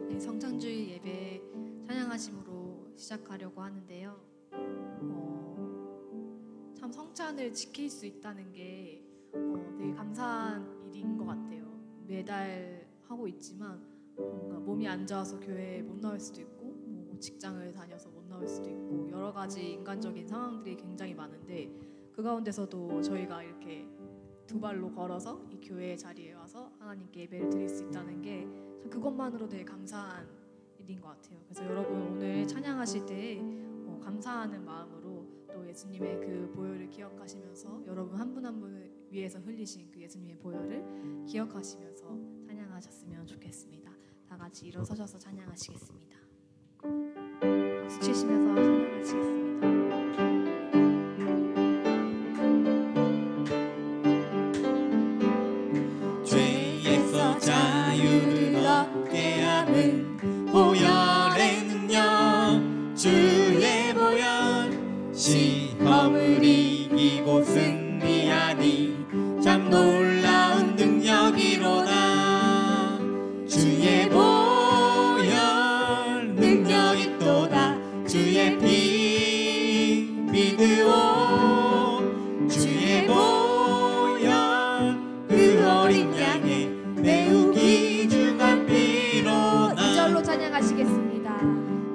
네, 성탄주일 예배 찬양하심으로 시작하려고 하는데요. 참 성찬을 지킬 수 있다는 게 되게 감사한 일인 것 같아요. 매달 하고 있지만 뭔가 몸이 안 좋아서 교회에 못 나올 수도 있고 뭐 직장을 다녀서 못 나올 수도 있고 여러 가지 인간적인 상황들이 굉장히 많은데 그 가운데서도 저희가 이렇게 두 발로 걸어서 이 교회 자리에 와서 하나님께 예배를 드릴 수 있다는 게 참 그것만으로 되게 감사한 일인 것 같아요. 그래서 여러분 오늘 찬양하실 때 감사하는 마음으로 또 예수님의 그 보혈을 기억하시면서 여러분 한 분 한 분을 위해서 흘리신 그 예수님의 보혈을 기억하시면서 찬양하셨으면 좋겠습니다. 다 같이 일어서셔서 찬양하시겠습니다. 박수 치시면서 찬양하시겠습니다. 죄에서 자유를 얻게 하는 보혈의 능력, 주의 보혈, 시험을 이기고 승리하니 참 놀라운 능력이로다. 주의 보혈 능력이 또다. 주의 피 믿으오. 주의 보혈 그 어린 양의 매우 귀중한 피로다. 2절로 찬양하시겠습니다.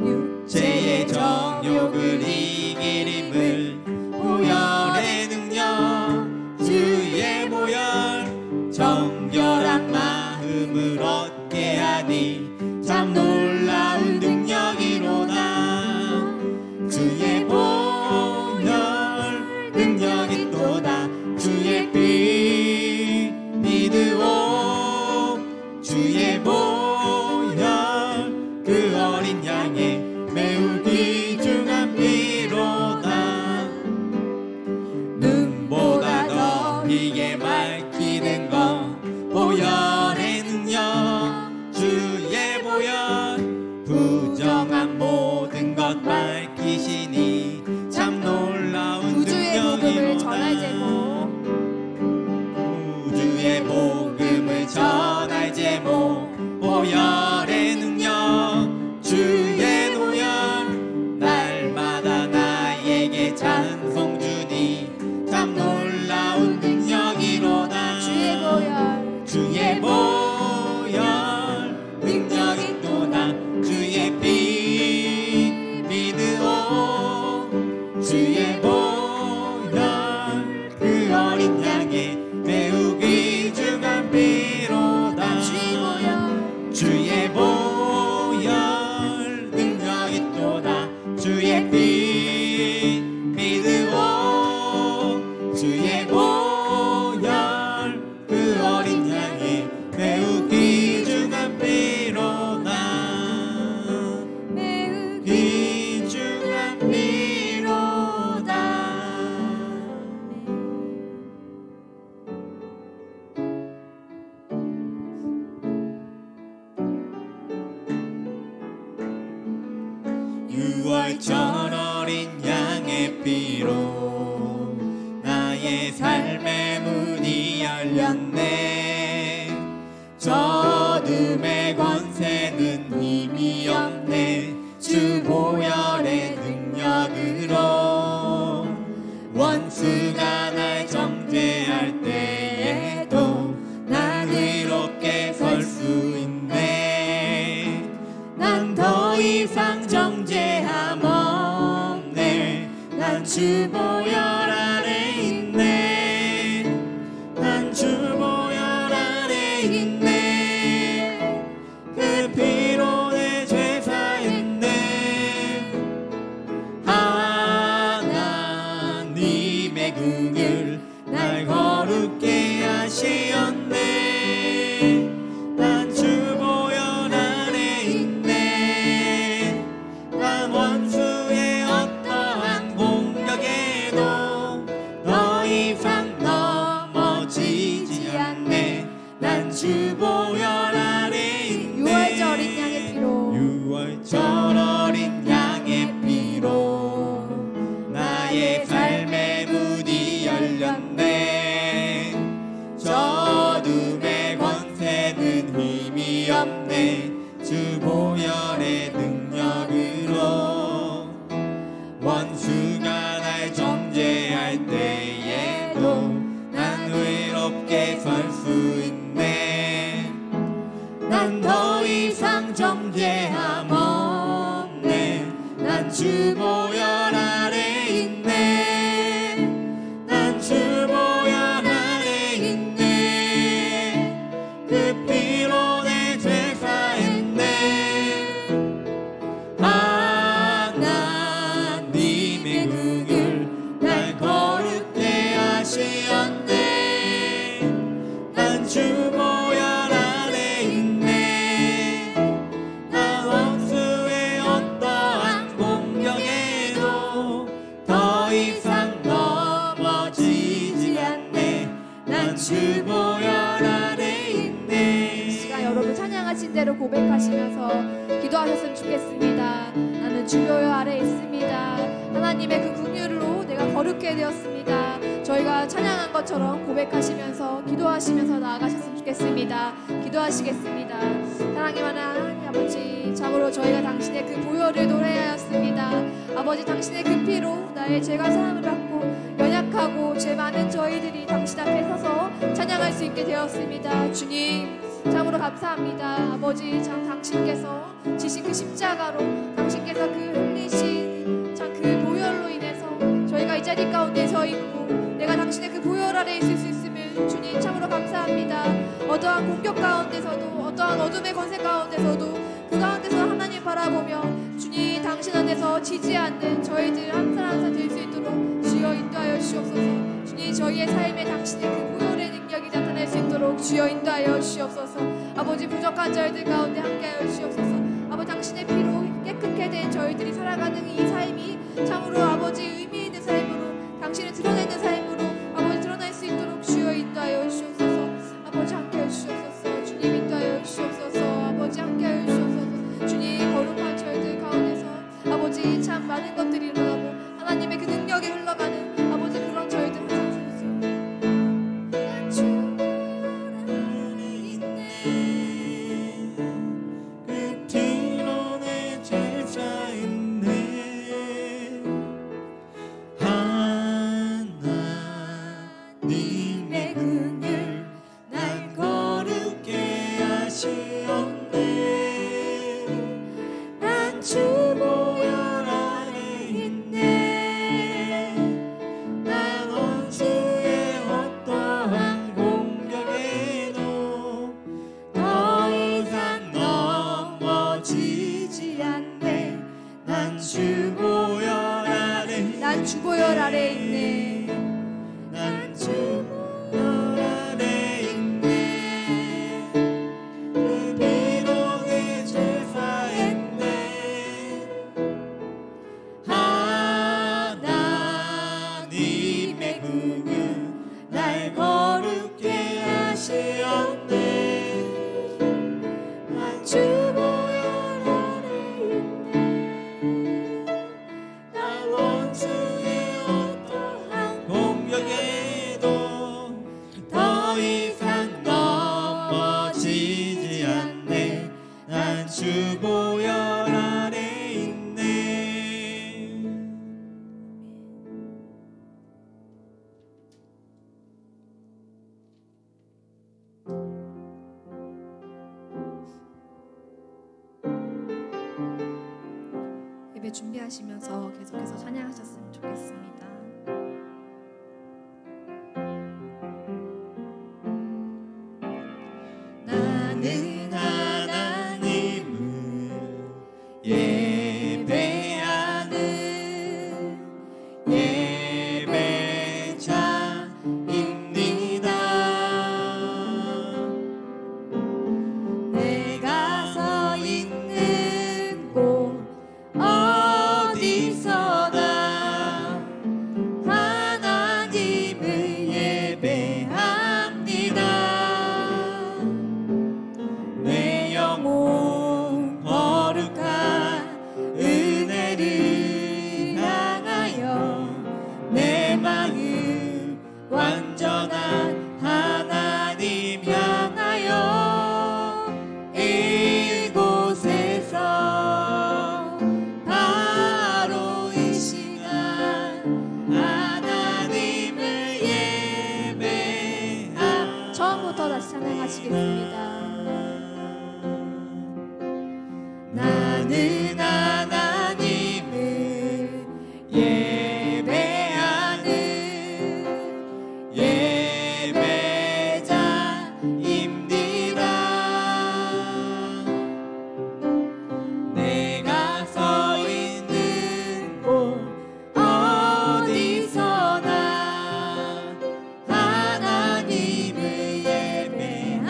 육체의 정욕을 이길 힘을 보혈의 능력, 주의 보혈 정결한 마음을 얻게 하니 참 놀라운 능력이로다. 주의 보혈 능력이 또다. 주의 피 믿으오. 주의 보혈 그 어린 양의 매우 귀중한 피로다. 눈보다 더 희게 밝히는 것 보혈의 능력, 주의 보혈 부정한 모든 것 밝히시니 참 놀라운 우주의 복음을 전할 능력이로다. 우주의 복음을 전할 제목 보혈의 능력, 주의 보혈 날마다 나에게 찬송 주니 참 놀라운 능력이로다. 주의 보혈, 주의 보혈 능력이 또다. 주의 피 믿으오. 주의 보혈 그 어린 양의 매우 귀중한 피로다. 주의 보혈 능력이 또다. 주의 피 믿으오. 주의 보혈 그 어린 양의 매우 귀중한 피로다. 매우 귀중한 피로다. 유월절 어린 양의 피로 나의 삶의 문이 열렸네. 저 어둠의 권세는 힘이 없네. 주 보혈의 능력으로 원수가 날 정죄할 때에도 난 의롭게 설 수 있네. 난 더 이상 정죄함 없네. 난 주 보혈 안에 있네. 난 주 보혈 안에 있네. 그 피로 내 죄 사했네. 하나님의 긍휼 날 거룩게 하시었네. 난 주 보혈 안에 있네. 난 원수의 어떠한 공격에도 더 이상 넘어지지 않네. 난 주 보혈 안에 있네. 6월절 어린 양의 피로 6월절 어린 양의 피로 나의 삶의 문이 열렸네. 저 있네. 주 보혈의 능력으로 원수가 날 정죄할 때에도 난 외롭게 설 수 있네. 난 더 이상 정죄함 없네. 난 주 보혈 아래 있네. 난 주 보혈 아래 있네. 그 피로 내 죄 사했네. 하나님의 긍휼 날 거룩게 하시었네. 난 주 보혈 아래 있네. 난 원수의 어떠한 공격에도 더 이상 넘어지지 않네. 난 주 보혈 아래 있네. 이 시간 여러분 찬양하신 대로 고백하시면서 기도하셨으면 좋겠습니다. 나는 주 보혈 아래 있습니다. 하나님의 그 긍휼로 내가 거룩게 되었습니다. 저희가 찬양한 것처럼 고백하시면서 기도하시면서 나아가셨으면 좋겠습니다. 기도하시겠습니다. 사랑이 많은 하나님 아버지, 참으로 저희가 당신의 그 보혈을 노래하였습니다. 아버지, 당신의 그 피로 나의 죄가 사함을 받고 연약하고 죄 많은 저희들이 당신 앞에 서서 찬양할 수 있게 되었습니다. 주님 참으로 감사합니다. 아버지, 참 당신께서 지신 그 십자가로 당신께서 그 흘리신 참 그 보혈로 인해서 저희가 이 자리 가운데 서 있고 내가 당신의 그 보혈 아래 있을 수 있으면 주님 참으로 감사합니다. 어떠한 공격 가운데서도 어떠한 어둠의 권세 가운데서도 그 가운데서 하나님 바라보며 주님 당신 안에서 지지 않는 저희들 한 사람 한 사람 될 수 있도록 주여 인도하여 주옵소서. 주님 저희의 삶에 당신의 그 보혈의 능력이 나타날 수 있도록 주여 인도하여 주옵소서. 아버지, 부족한 저희들 가운데 함께하여 주옵소서. 아버지, 당신의 피로 깨끗게 된 저희들이 살아가는 이 삶이 참으로 아버지 의미 있는 삶으로 당신을 드러내는 삶으로 아버지 드러날 수 있도록 주여 인도하여 주옵소서. 아버지 함께하여 주옵소서. 주님 인도하여 주옵소서. 아버지 함께하여 주옵소서. 주님 거룩한 저희들 가운데서 아버지 참 많은 것들이 일어나고 하나님의 그 능력이 흘러가는 아버지 그런 저희들 항상 세우세요. 난 주 보혈 아래 있네. 그 피로 내 죄 사했네. 하나님의 긍휼 날 거룩게 하시었네. 난 주 보혈 아래 있네. 난 원수의 어떠한 공격에도 더 이상 넘어지지 않네. 난 주 보혈 아래 난 주 보혈 아래 있네. 난 주 보혈 아래 있네. 그 피로 내 죄 사했네. 하나님의 긍휼 날 거룩게 하시었네. 난 주 보혈 아래 있네. 난 원수의 어떠한 공격에도 더 이상 넘어지지 않네. 난 주 보혈 아래 있네. 예배 준비하시면서 계속해서 찬양하셨으면 좋겠습니다. 나는 하나님을 예배하는 예배자입니다. 내가 서 있는 곳 어디서나 기도하시겠습니다. 나는 하나님을 예배하는 예배자입니다. 내가 서 있는 곳 어디서나 하나님을 예배합니다.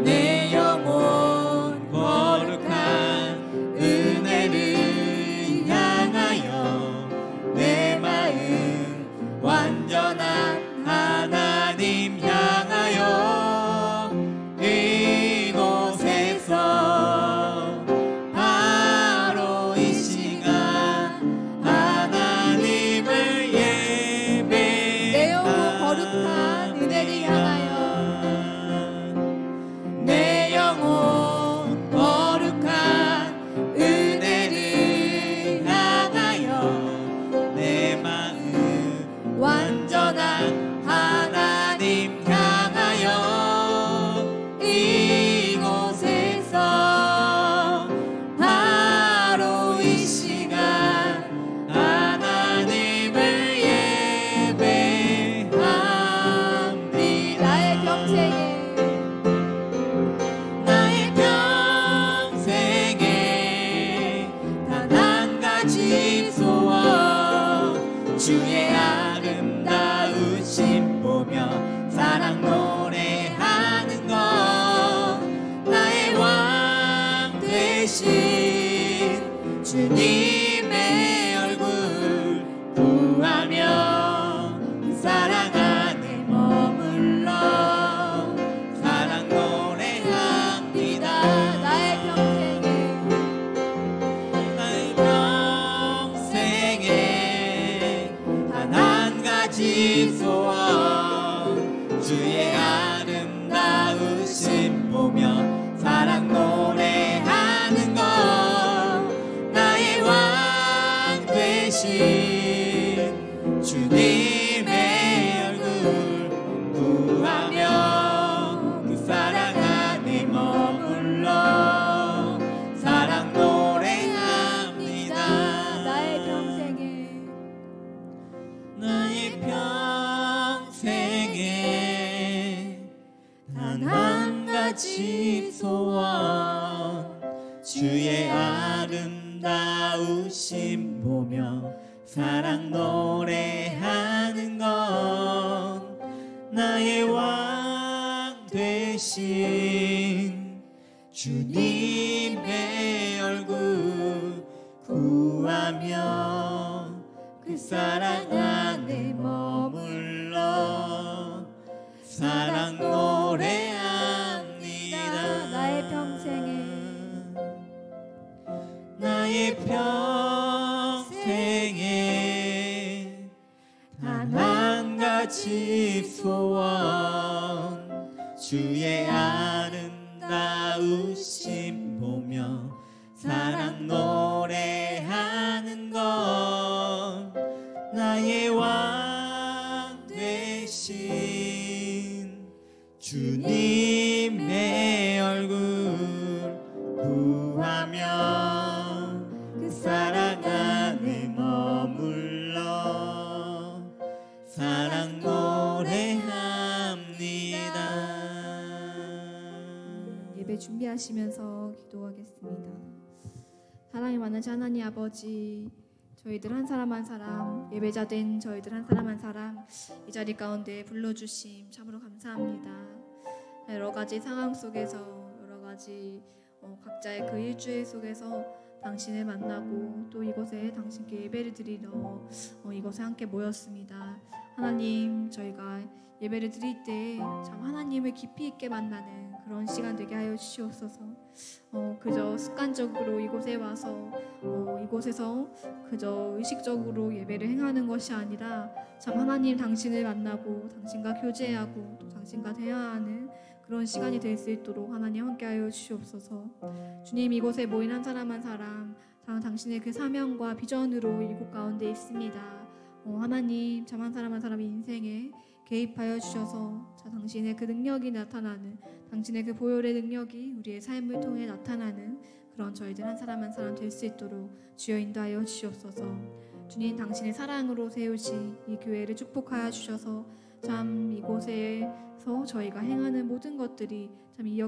내 영혼 거룩한 은혜를 향하여 내 마음 완전한 하나님 향하여 이곳에서 바로 이 시간 하나님을 내 영혼 거룩한 은혜를 향하여 내 영혼 거룩한 은혜를 향하여 내 마음 완전한 하나님 향하여 이곳에서 바로 이 시간 하나님을 예배합니다. 나의 평생에 나의 평생에 단 한 가지 소원 주의 아름다우심 보며 사랑 노래하는 것 나의 왕 되신 주님의 얼굴 구하며 그 사랑 안에 머물러 사랑 노래합니다. 나의 평생에 나의 평생에 단 한 가지 소원 주의 아름다우심 보며 사랑 노래하는 것 나의 왕 되신 주님의 얼굴 구하며 그 사랑 안에 머물러 사랑 노래합니다. 나의 평생에 나의 평생에 단 한 가지 소원 주의 아름다우심 보며 사랑 노래하는 것 나의 왕 되신 주님의 얼굴 구하며 그 사랑 안에 머물러 사랑 노래합니다. 나의 평생에 나의 평생에 단 한 가지 소원 주의 아름다우심 보며 사랑 노래하는 것 나의 왕 되신 주님의 얼굴 구하며 그 사랑 안에 머물러 사랑 노래합니다. 예배 준비하시면서 기도하겠습니다. 사랑이 많으신 하나님 아버지, 저희들 한 사람 한 사람, 예배자 된 저희들 한 사람 한 사람 이 자리 가운데 불러주심 참으로 감사합니다. 여러 가지 상황 속에서 여러 가지 각자의 그 일주일 속에서 당신을 만나고 또 이곳에 당신께 예배를 드리러 이곳에 함께 모였습니다. 하나님, 저희가 예배를 드릴 때 참 하나님을 깊이 있게 만나는 그런 시간 되게 하여 주시옵소서. 그저 습관적으로 이곳에 와서 이곳에서 그저 의식적으로 예배를 행하는 것이 아니라 참 하나님 당신을 만나고 당신과 교제하고 또 당신과 대화하는 그런 시간이 될 수 있도록 하나님 함께하여 주시옵소서. 주님, 이곳에 모인 한 사람 한 사람 당신의 그 사명과 비전으로 이곳 가운데 있습니다. 하나님, 참 한 사람 한 사람의 인생에 개입하여 주셔서 당신의 그 능력이 나타나는, 당신의 그 보혈의 능력이 우리의 삶을 통해 나타나는 그런 저희들 한 사람 한 사람 될 수 있도록 주여 인도하여 주시옵소서. 주님, 당신의 사랑으로 세우신 이 교회를 축복하여 주셔서 참 이곳에서 저희가 행하는 모든 것들이 참 이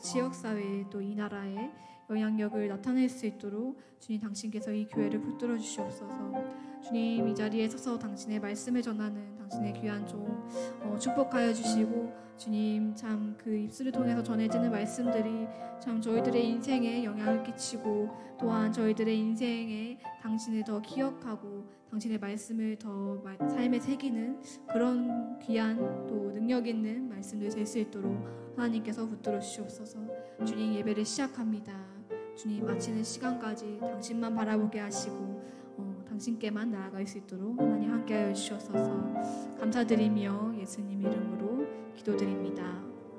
지역 사회에 또 이 나라에 영향력을 나타낼 수 있도록 주님, 당신께서 이 교회를 붙들어 주시옵소서. 주님, 이 자리에 서서 당신의 말씀을 전하는 당신의 귀한 종 축복하여 주시고, 주님, 참 그 입술을 통해서 전해지는 말씀들이 참 저희들의 인생에 영향을 끼치고, 또한 저희들의 인생에 당신을 더 기억하고 당신의 말씀을 더 삶에 새기는 그런 귀한 또 능력 있는 말씀들 될 수 있도록 하나님께서 붙들어 주시옵소서. 주님, 예배를 시작합니다. 주님, 마치는 시간까지 당신만 바라보게 하시고 당신께만 나아갈 수 있도록 하나님 함께하여 주셔서 감사드리며 예수님 이름으로 기도드립니다.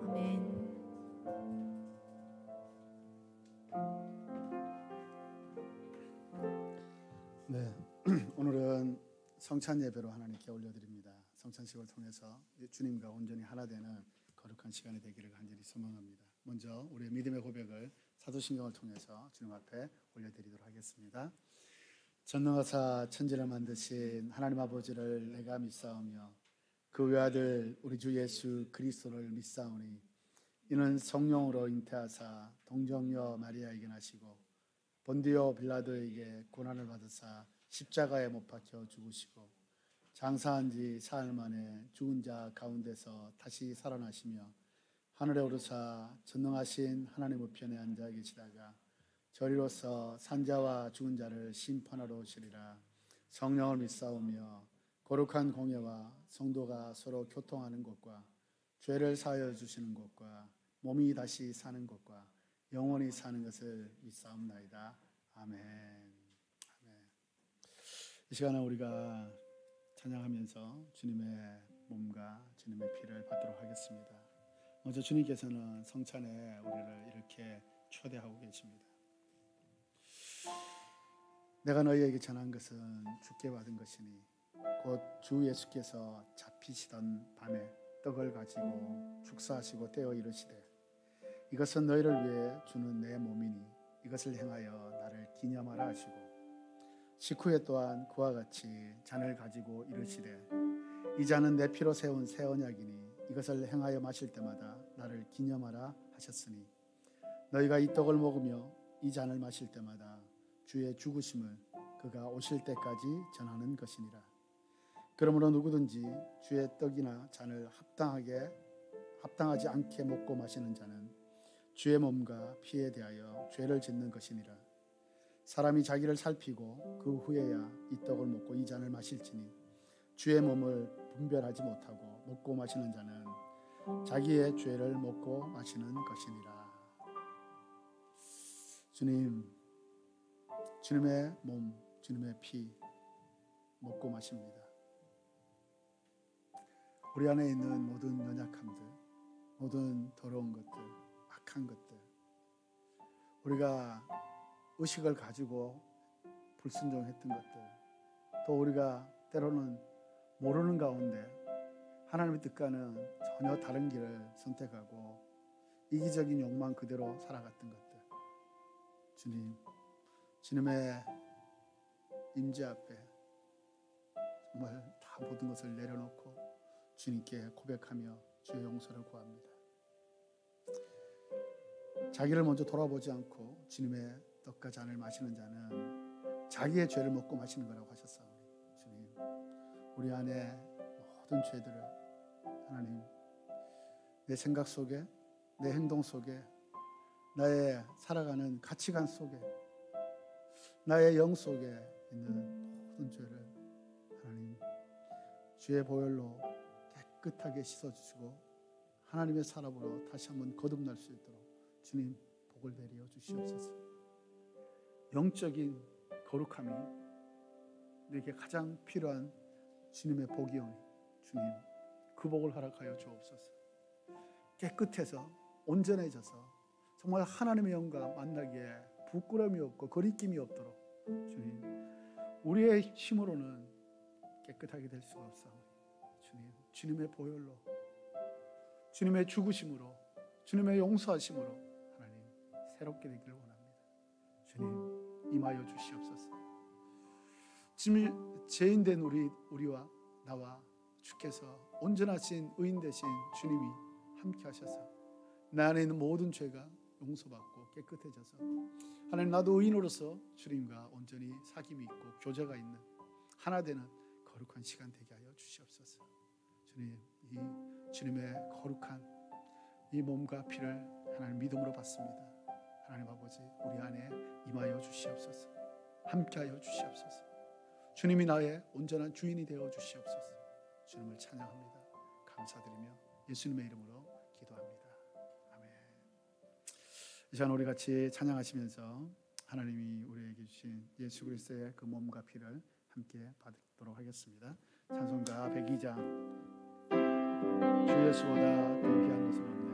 아멘. 네, 오늘은 성찬 예배로 하나님께 올려드립니다. 성찬식을 통해서 주님과 온전히 하나 되는 거룩한 시간이 되기를 간절히 소망합니다. 먼저 우리의 믿음의 고백을 사도신경을 통해서 주님 앞에 올려드리도록 하겠습니다. 전능하사 천지를 만드신 하나님 아버지를 내가 믿사오며 그 외아들 우리 주 예수 그리스도를 믿사오니 이는 성령으로 잉태하사 동정녀 마리아에게 나시고 본디오 빌라도에게 고난을 받으사 십자가에 못 박혀 죽으시고 장사한 지 사흘 만에 죽은 자 가운데서 다시 살아나시며 하늘에 오르사 전능하신 하나님 우편에 앉아 계시다가 저리로서 산자와 죽은 자를 심판하러 오시리라. 성령을 믿사오며 거룩한 공예와 성도가 서로 교통하는 것과 죄를 사하여 주시는 것과 몸이 다시 사는 것과 영원히 사는 것을 믿사옵나이다. 아멘. 아멘. 이 시간에 우리가 찬양하면서 주님의 몸과 주님의 피를 받도록 하겠습니다. 먼저 주님께서는 성찬에 우리를 이렇게 초대하고 계십니다. 내가 너희에게 전한 것은 주께 받은 것이니 곧 주 예수께서 잡히시던 밤에 떡을 가지고 축사하시고 떼어 이르시되 이것은 너희를 위해 주는 내 몸이니 이것을 행하여 나를 기념하라 하시고 식후에 또한 그와 같이 잔을 가지고 이르시되 이 잔은 내 피로 세운 새 언약이니 이것을 행하여 마실 때마다 나를 기념하라 하셨으니 너희가 이 떡을 먹으며 이 잔을 마실 때마다 주의 죽으심을 그가 오실 때까지 전하는 것이니라. 그러므로 누구든지 주의 떡이나 잔을 합당하지 않게 먹고 마시는 자는 주의 몸과 피에 대하여 죄를 짓는 것이니라. 사람이 자기를 살피고 그 후에야 이 떡을 먹고 이 잔을 마실지니 주의 몸을 분별하지 못하고 먹고 마시는 자는 자기의 죄를 먹고 마시는 것이니라. 주님의 몸, 주님의 피 먹고 마십니다. 우리 안에 있는 모든 연약함들, 모든 더러운 것들, 악한 것들, 우리가 의식을 가지고 불순종했던 것들, 또 우리가 때로는 모르는 가운데 하나님의 뜻과는 전혀 다른 길을 선택하고 이기적인 욕망 그대로 살아갔던 것들, 주님의 임재 앞에 정말 다 모든 것을 내려놓고 주님께 고백하며 주의 용서를 구합니다. 자기를 먼저 돌아보지 않고 주님의 떡과 잔을 마시는 자는 자기의 죄를 먹고 마시는 거라고 하셨사오니 주님, 우리 안에 모든 죄들을 하나님, 내 생각 속에, 내 행동 속에, 나의 살아가는 가치관 속에, 나의 영 속에 있는 모든 죄를 하나님 주의 보혈로 깨끗하게 씻어주시고 하나님의 사람으로 다시 한번 거듭날 수 있도록 주님 복을 내려 주시옵소서. 영적인 거룩함이 내게 가장 필요한 주님의 복이오니 주님 그 복을 허락하여 주옵소서. 깨끗해서 온전해져서 정말 하나님의 영과 만나기에 부끄러움이 없고 거리낌이 없도록 주님, 우리의 힘으로는 깨끗하게 될 수가 없사오니 주님, 주님의 보혈로, 주님의 죽으심으로, 주님의 용서하심으로 하나님 새롭게 되기를 원합니다. 주님 임하여 주시옵소서. 지금 죄인된 우리와 나와 주께서 온전하신 의인 되신 주님이 함께 하셔서 내 안에 있는 모든 죄가 용서받고 깨끗해져서 하나님, 나도 의인으로서 주님과 온전히 사귐이 있고 교제가 있는 하나 되는 거룩한 시간 되게 하여 주시옵소서. 주님, 이 주님의 거룩한 이 몸과 피를 하나님 믿음으로 받습니다. 하나님 아버지, 우리 안에 임하여 주시옵소서. 함께하여 주시옵소서. 주님이 나의 온전한 주인이 되어 주시옵소서. 주님을 찬양합니다. 감사드리며 예수님의 이름으로 기도합니다. 아멘. 이 시간 우리 같이 찬양하시면서 하나님이 우리에게 주신 예수 그리스도의 그 몸과 피를 함께 받도록 하겠습니다. 찬송가 102장 주 예수보다 더 귀한 것은 없네.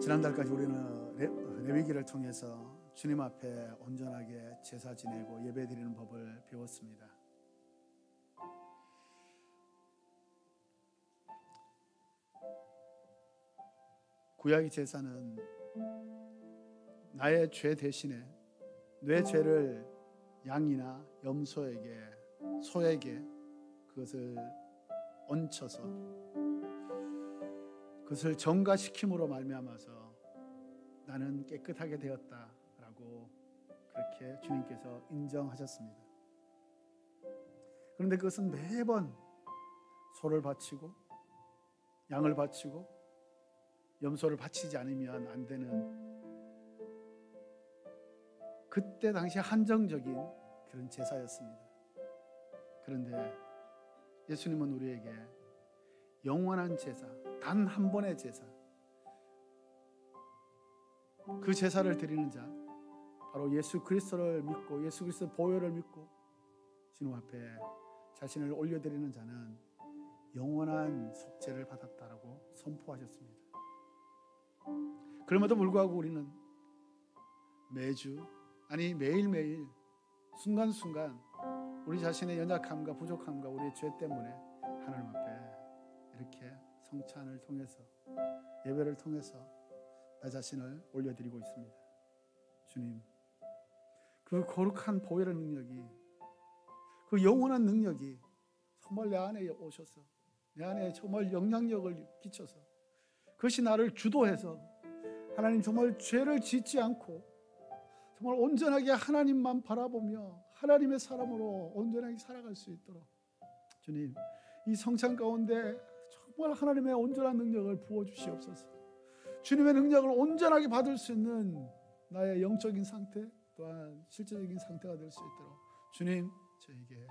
지난달까지 우리는 레위기를 통해서 주님 앞에 온전하게 제사 지내고 예배 드리는 법을 배웠습니다. 구약의 제사는 나의 죄 대신에 내 죄를 양이나 염소에게, 소에게 그것을 얹혀서 그것을 정가시킴으로 말미암아서 나는 깨끗하게 되었다라고 그렇게 주님께서 인정하셨습니다. 그런데 그것은 매번 소를 바치고 양을 바치고 염소를 바치지 않으면 안 되는, 그때 당시 한정적인 그런 제사였습니다. 그런데 예수님은 우리에게 영원한 제사, 단 한 번의 제사, 그 제사를 드리는 자, 바로 예수 그리스도를 믿고 예수 그리스도 보혈을 믿고 주님 앞에 자신을 올려드리는 자는 영원한 속죄를 받았다라고 선포하셨습니다. 그럼에도 불구하고 우리는 매주, 아니 매일매일 순간순간 우리 자신의 연약함과 부족함과 우리의 죄 때문에 하나님 앞에 이렇게 성찬을 통해서, 예배를 통해서 나 자신을 올려드리고 있습니다. 주님, 그 거룩한 보혈의 능력이, 그 영원한 능력이 정말 내 안에 오셔서 내 안에 정말 영향력을 끼쳐서 그것이 나를 주도해서 하나님 정말 죄를 짓지 않고 정말 온전하게 하나님만 바라보며 하나님의 사람으로 온전하게 살아갈 수 있도록 주님, 이 성찬 가운데 정말 하나님의 온전한 능력을 부어주시옵소서. 주님의 능력을 온전하게 받을 수 있는 나의 영적인 상태 또한 실제적인 상태가 될 수 있도록 주님, 저에게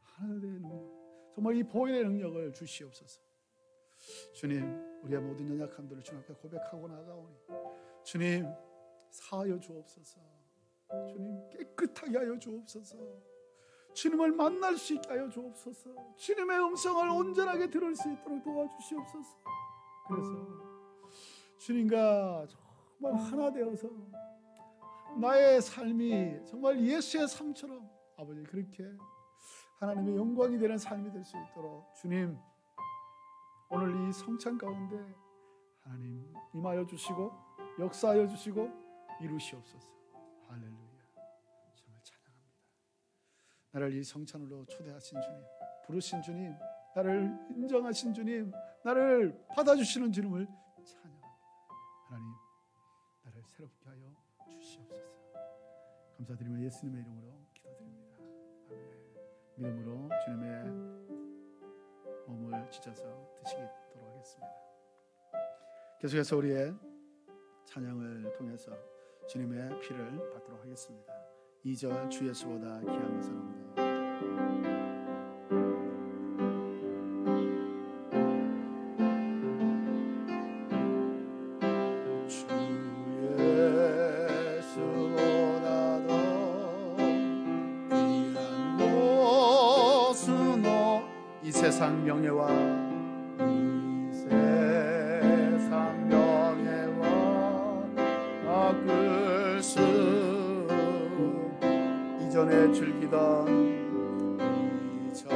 하나님의 능력, 정말 이 보혈의 능력을 주시옵소서. 주님, 우리의 모든 연약함들을 주님 앞에 고백하고 나가오니 주님, 사하여 주옵소서. 주님 깨끗하게 하여 주옵소서. 주님을 만날 수 있게 하여 주옵소서. 주님의 음성을 온전하게 들을 수 있도록 도와주시옵소서. 그래서 주님과 정말 하나 되어서 나의 삶이 정말 예수의 삶처럼 아버지 그렇게 하나님의 영광이 되는 삶이 될 수 있도록 주님 오늘 이 성찬 가운데 하나님 임하여 주시고 역사하여 주시고 이루시옵소서. 할렐루야. 정말 찬양합니다. 나를 이 성찬으로 초대하신 주님, 부르신 주님, 나를 인정하신 주님, 나를 받아주시는 주님을 찬양합니다. 하나님 나를 새롭게 하여 주시옵소서. 감사드리며 예수님의 이름으로 기도드립니다. 아멘. 믿음으로 주님의 몸을 찢어서 드시도록 하겠습니다. 계속해서 우리의 찬양을 통해서 주님의 피를 받도록 하겠습니다. 2절 주 예수보다 귀한 것은 없네. 세상 명예와 이 세상 명예와 바꿀 수 이전에 즐기던 세상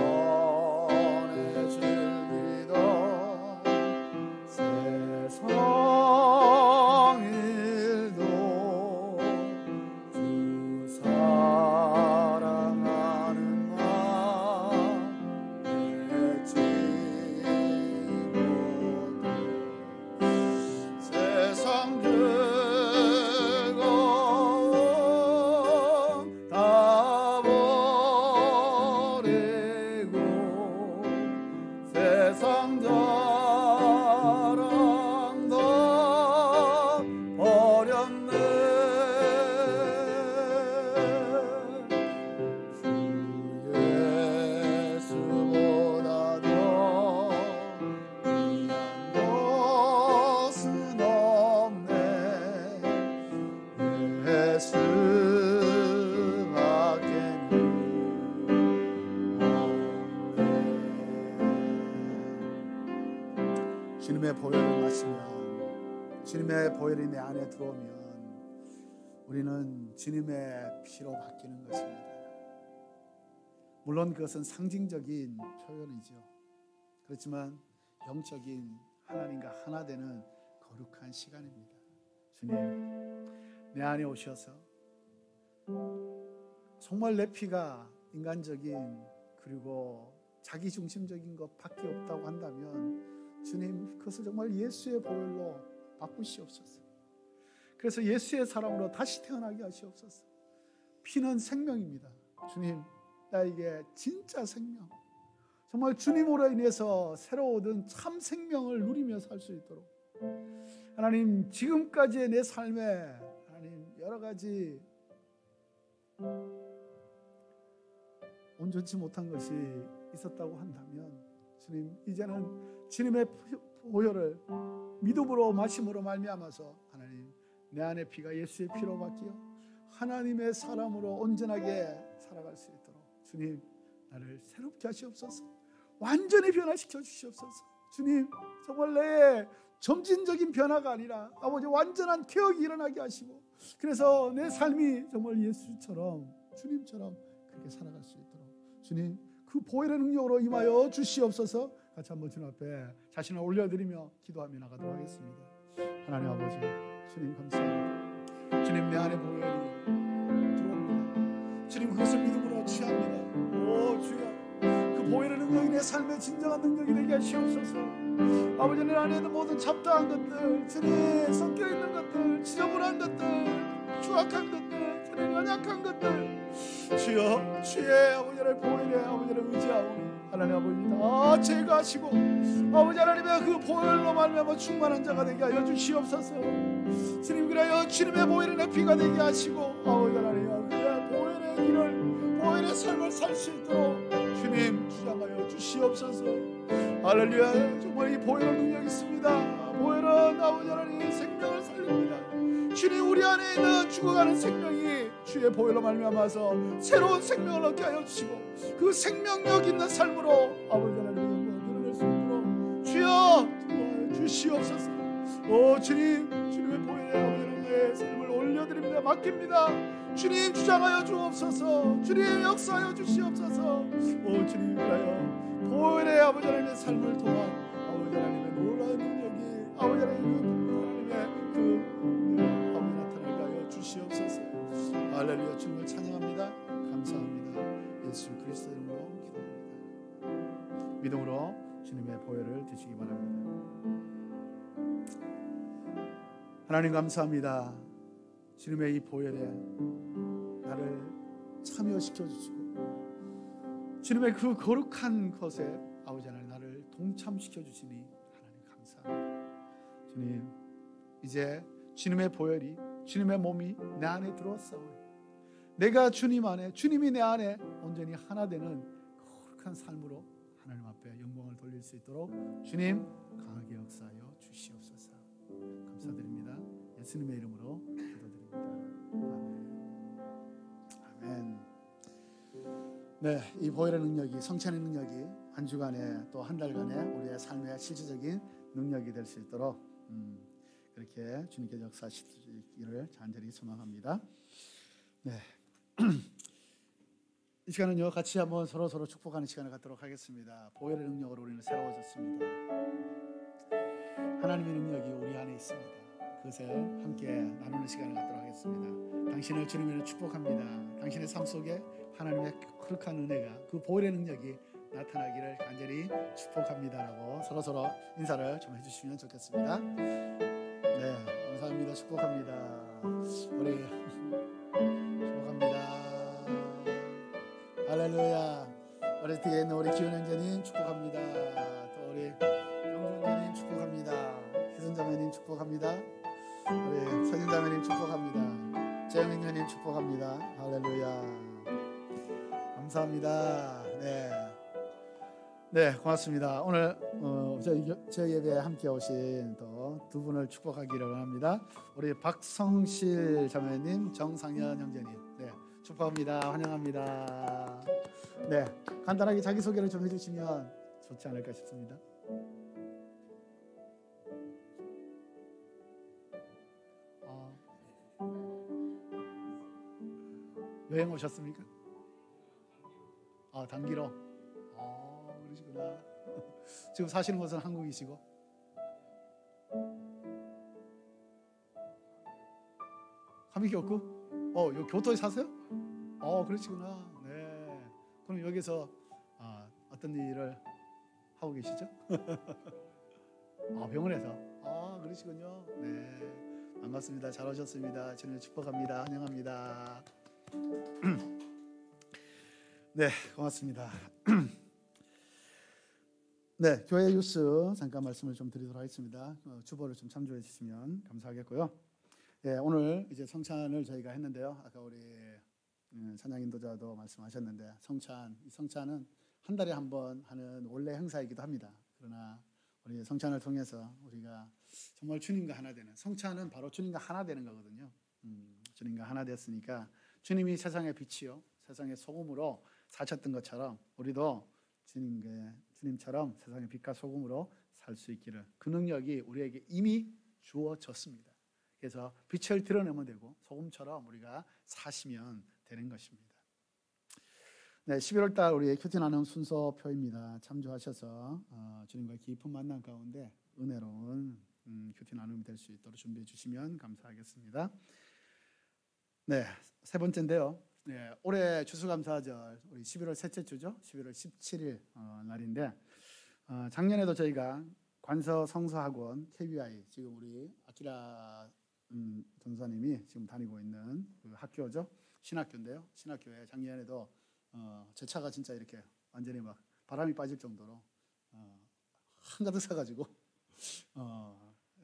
일도 주 사랑하는 세상 즐거움 다 버리고 세상 자랑 다 버렸네. 주 예수보다도 귀한 것은 없네. 예수밖에는 없네. 주님의 보혈을 마시면, 주님의 보혈이 내 안에 들어오면 우리는 주님의 피로 바뀌는 것입니다. 물론 그것은 상징적인 표현이죠. 그렇지만 영적인 하나님과 하나 되는 거룩한 시간입니다. 주님 내 안에 오셔서 정말 내 피가 인간적인 그리고 자기중심적인 것밖에 없다고 한다면 주님 그것을 정말 예수의 보혈로 바꾸시옵소서. 그래서 예수의 사람으로 다시 태어나게 하시옵소서. 피는 생명입니다. 주님 나에게 진짜 생명, 정말 주님으로 인해서 새로 얻은 참 생명을 누리며 살 수 있도록 하나님 지금까지의 내 삶에 하나님 여러 가지 온전치 못한 것이 있었다고 한다면 주님 이제는 주님의 보혈을 믿음으로 마심으로 말미암아서 하나님 내 안의 피가 예수의 피로 바뀌어 하나님의 사람으로 온전하게 살아갈 수 있도록 주님 나를 새롭게 하시옵소서. 완전히 변화시켜 주시옵소서. 주님 정말 내 점진적인 변화가 아니라 아버지 완전한 개혁이 일어나게 하시고 그래서 내 삶이 정말 예수처럼 주님처럼 그렇게 살아갈 수 있도록 주님 그 보혈의 능력으로 임하여 주시옵소서. 같이 한번 주님 앞에 자신을 올려드리며 기도하며 나가도록 하겠습니다. 하나님 아버지 주님 감사합니다. 주님 내 안에 보혈이 들어옵니다. 주님 그것을 믿음으로 취합니다. 오 주여 그 보혈의 능력이 내 삶의 진정한 능력이 되게 하시옵소서. 아버지 내 안에 있는 모든 잡다한 것들 주님 섞여있는 것들 지저분한 것들 추악한 것들 주님 연약한 것들 주여 주의 아버지를 보혈에 아버지를 의지하오니 하나님 아버지 다 제거하시고 아버지 하나님의 그 보혈로 말미암아 충만한 자가 되게 하여 주시옵소서. 주님 그래요 주님의 보혈의 내 피가 되게 하시고 아버지 하나님 그의 보혈의 길을 보혈의 삶을 살 수 있도록 주님 주장하여 주시옵소서. 할렐루야. 정말 이 보혈은 능력이 있습니다. 보혈은 아버지 하나님 생명을 살립니다. 주님, 우리 안에 있는 죽어가는 생명이 주의 보혈로 말미암아서 새로운 생명을 얻게 하여 주시고 그 생명력 있는 삶으로 아버지 하나님의 영광을 드러낼 수 있도록 주여 도와주시옵소서. 주님, 주님의 보혈에 아버지 하나님의 삶을 올려드립니다. 맡깁니다. 주님, 주장하여 주옵소서. 주님, 역사하여 주시옵소서. 주님, 그라여 보혈에 아버지 하나님의 삶을 통한 아버지 하나님의 놀라운 능력이 아버지 하나님의 아버지 나타나게 하여 주시옵소서. 할렐루야. 주님을 찬양합니다. 감사합니다. 예수 그리스도 이름으로 기도합니다. 믿음으로 주님의 보혈을 드시기 바랍니다. 하나님 감사합니다. 주님의 이 보혈에 나를 참여시켜 주시고 주님의 그 거룩한 것에 아버지 하나님 나를 동참시켜 주시니 하나님 감사합니다. 주님, 이제 주님의 보혈이 주님의 몸이 내 안에 들어왔사오니 내가 주님 안에, 주님이 내 안에 온전히 하나 되는 거룩한 삶으로 하나님 앞에 영광을 돌릴 수 있도록 주님 강하게 역사하여 주시옵소서. 감사드립니다. 예수님의 이름으로 기도드립니다. 아멘. 네, 이 보혈의 능력이, 성찬의 능력이 한 주간에 또 한 달간에 우리의 삶의 실질적인 능력이 될 수 있도록 그렇게 주님께 역사하시기를 간절히 소망합니다. 네, 이 시간은요 같이 한번 서로 축복하는 시간을 갖도록 하겠습니다. 보혈의 능력으로 우리는 새로워졌습니다. 하나님의 능력이 우리 안에 있습니다. 그것을 함께 나누는 시간을 갖도록 하겠습니다. 당신을 주님으로 축복합니다. 당신의 삶 속에 하나님의 거룩한 은혜가, 그 보혈의 능력이 나타나기를 간절히 축복합니다라고 서로 인사를 좀 해주시면 좋겠습니다. 네, 감사합니다. 축복합니다. 우리 축복합니다. 할렐루야. 우리 뒤에 있는 우리 기훈 형제님 축복합니다. 또 우리 영준 형제님 축복합니다. 희선 자매님 축복합니다. 우리 서진 자매님 축복합니다. 재영 형님 축복합니다. 할렐루야. 감사합니다. 네, 고맙습니다. 오늘 저희 예배에 함께 오신 또 두 분을 축복하기를 원합니다. 우리 박성실 자매님, 정상현 형제님, 네, 축복합니다. 환영합니다. 네, 간단하게 자기소개를 좀 해주시면 좋지 않을까 싶습니다. 여행 오셨습니까? 단기로. 그러시구나. 지금 사시는 곳은 한국이시고. 함익교구? 여기 교토에 사세요? 그러시구나. 네. 그럼 여기서 어떤 일을 하고 계시죠? 병원에서. 그러시군요. 네. 반갑습니다. 잘 오셨습니다. 주님 축복합니다. 환영합니다. 네, 고맙습니다. 네, 교회 뉴스 잠깐 말씀을 좀 드리도록 하겠습니다. 주보를 좀 참조해 주시면 감사하겠고요. 네, 오늘 이제 성찬을 저희가 했는데요. 아까 우리 찬양 인도자도 말씀하셨는데 이 성찬은 한 달에 한 번 하는 원래 행사이기도 합니다. 그러나 우리 성찬을 통해서 우리가 정말 주님과 하나 되는, 성찬은 바로 주님과 하나 되는 거거든요. 주님과 하나 됐으니까 주님이 세상의 빛이요 세상의 소금으로 사셨던 것처럼 우리도 주님처럼 세상의 빛과 소금으로 살 수 있기를, 그 능력이 우리에게 이미 주어졌습니다. 그래서 빛을 드러내면 되고 소금처럼 우리가 사시면 되는 것입니다. 네, 11월 달 우리 큐티 나눔 순서표입니다. 참조하셔서 주님과의 깊은 만남 가운데 은혜로운 큐티 나눔이 될 수 있도록 준비해 주시면 감사하겠습니다. 네, 세 번째인데요. 네, 올해 추수감사절 우리 11월 셋째 주죠. 11월 17일 날인데 작년에도 저희가 관서 성서학원 KBI, 지금 우리 아키라 전사님이 지금 다니고 있는 그 학교죠. 신학교인데요. 신학교에 작년에도 제 차가 진짜 이렇게 완전히 막 바람이 빠질 정도로 한가득 사가지고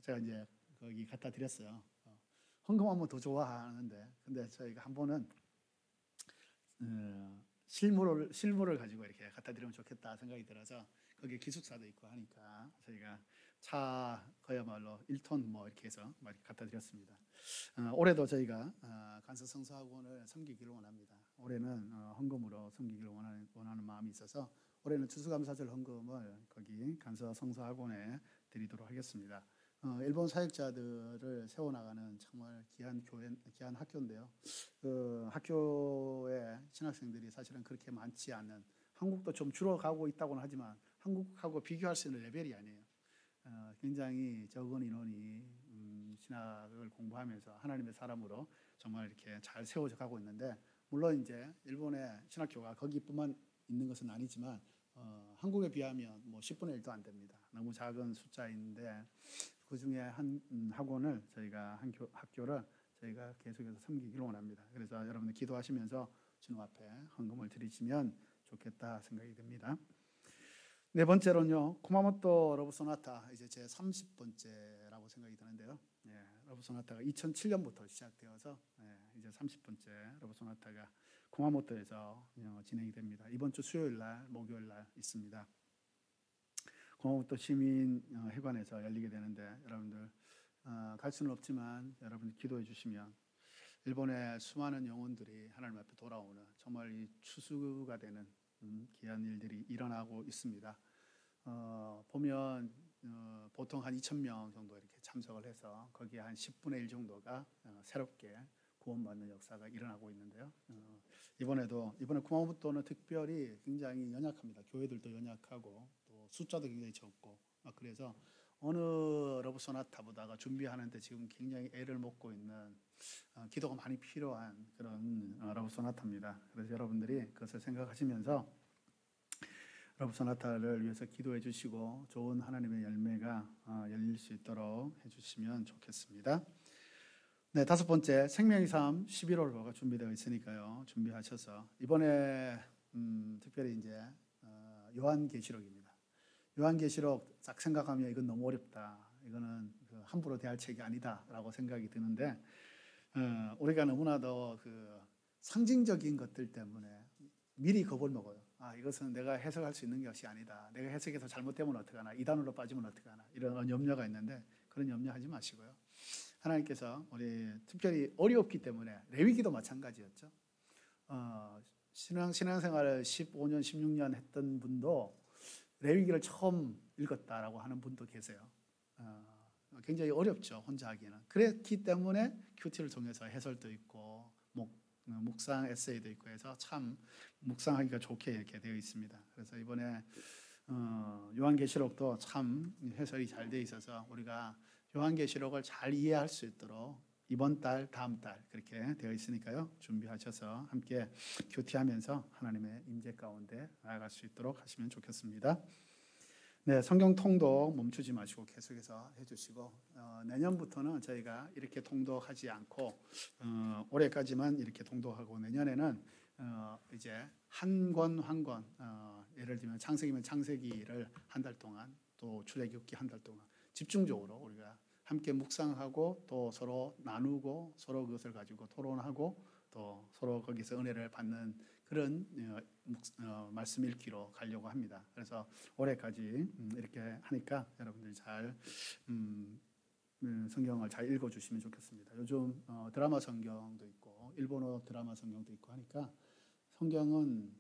제가 이제 거기 갖다 드렸어요. 헌금하면 더 좋아하는데, 근데 저희가 한 번은 실물을 가지고 이렇게 갖다 드리면 좋겠다 생각이 들어서 거기에 기숙사도 있고 하니까 저희가 차 그야말로 1톤 뭐 이렇게 해서 갖다 드렸습니다. 올해도 저희가 간서 성서학원을 섬기기를 원합니다. 올해는 헌금으로 섬기기를 원하는 마음이 있어서 올해는 추수감사절 헌금을 거기 간서 성서학원에 드리도록 하겠습니다. 일본 사역자들을 세워나가는 정말 귀한 학교인데요. 그 학교에 신학생들이 사실은 그렇게 많지 않은, 한국도 좀 줄어가고 있다고는 하지만 한국하고 비교할 수 있는 레벨이 아니에요. 굉장히 적은 인원이 신학을 공부하면서 하나님의 사람으로 정말 이렇게 잘 세워져 가고 있는데, 물론 이제 일본의 신학교가 거기뿐만 있는 것은 아니지만 한국에 비하면 뭐 10분의 1도 안 됩니다. 너무 작은 숫자인데 그 중에 한 학원을 저희가 학교를 저희가 계속해서 섬기기를 원합니다. 그래서 여러분들 기도하시면서 주님 앞에 헌금을 드리시면 좋겠다 생각이 듭니다. 네 번째로는요, 쿠마모토 러브 소나타 이제 제 30번째라고 생각이 드는데요. 러브 소나타가 2007년부터 시작되어서 이제 30번째 러브 소나타가 쿠마모토에서 진행이 됩니다. 이번 주 수요일 날, 목요일 날 있습니다. 쿠마모토 시민회관에서 열리게 되는데 여러분들 갈 수는 없지만 여러분들 기도해 주시면 일본의 수많은 영혼들이 하나님 앞에 돌아오는 정말 이 추수가 되는 귀한 일들이 일어나고 있습니다. 보면 보통 한 2,000명 정도 이렇게 참석을 해서 거기에 한 10분의 1 정도가 새롭게 구원받는 역사가 일어나고 있는데요. 이번에 쿠마모토는 특별히 굉장히 연약합니다. 교회들도 연약하고 또 숫자도 굉장히 적고 그래서 어느 러브 소나타보다가 준비하는데 지금 굉장히 애를 먹고 있는 기도가 많이 필요한 그런 러브 소나타입니다. 그래서 여러분들이 그것을 생각하시면서 러브 소나타를 위해서 기도해 주시고 좋은 하나님의 열매가 열릴 수 있도록 해주시면 좋겠습니다. 네, 다섯 번째 생명의 삶 11월호가 준비되어 있으니까요. 준비하셔서 이번에 특별히 이제 요한계시록입니다. 요한계시록 딱 생각하면 이건 너무 어렵다. 이거는 함부로 대할 책이 아니다라고 생각이 드는데 우리가 너무나도 그 상징적인 것들 때문에 미리 겁을 먹어요. 이것은 내가 해석할 수 있는 것이 아니다. 내가 해석해서 잘못되면 어떡하나, 이단으로 빠지면 어떡하나, 이런 염려가 있는데 그런 염려하지 마시고요. 하나님께서 우리 특별히 어렵기 때문에 레위기도 마찬가지였죠. 신앙생활을 15년, 16년 했던 분도 레위기를 처음 읽었다라고 하는 분도 계세요. 굉장히 어렵죠, 혼자 하기는. 그렇기 때문에 큐티를 통해서 해설도 있고 묵상 에세이도 있고 해서 참 묵상하기가 좋게 이렇게 되어 있습니다. 그래서 이번에 요한계시록도 참 해설이 잘 되어 있어서 우리가 요한계시록을 잘 이해할 수 있도록 이번 달, 다음 달 그렇게 되어 있으니까요. 준비하셔서 함께 큐티하면서 하나님의 임재 가운데 나아갈 수 있도록 하시면 좋겠습니다. 네, 성경 통독 멈추지 마시고 계속해서 해주시고 내년부터는 저희가 이렇게 통독하지 않고 올해까지만 이렇게 통독하고 내년에는 이제 한 권 한 권 예를 들면 창세기면 창세기를 한 달 동안 또 출애굽기 한 달 동안 집중적으로 우리가 함께 묵상하고 또 서로 나누고 서로 그것을 가지고 토론하고 또 서로 거기서 은혜를 받는 그런 말씀 읽기로 가려고 합니다. 그래서 올해까지 이렇게 하니까 여러분들이 잘 성경을 잘 읽어주시면 좋겠습니다. 요즘 드라마 성경도 있고 일본어 드라마 성경도 있고 하니까 성경은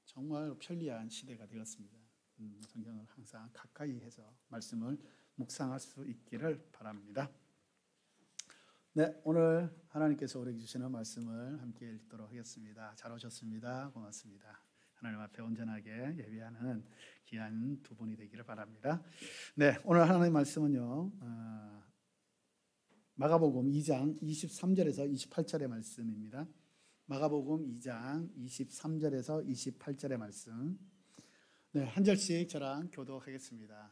정말 편리한 시대가 되었습니다. 성경을 항상 가까이 해서 말씀을 묵상할 수 있기를 바랍니다. 네, 오늘 하나님께서 우리에게 주시는 말씀을 함께 읽도록 하겠습니다. 잘 오셨습니다. 고맙습니다. 하나님 앞에 온전하게 예배하는 귀한 두 분이 되기를 바랍니다. 네, 오늘 하나님의 말씀은요. 마가복음 2장 23절에서 28절의 말씀입니다. 마가복음 2장 23절에서 28절의 말씀. 네, 한 절씩 저랑 교독하겠습니다.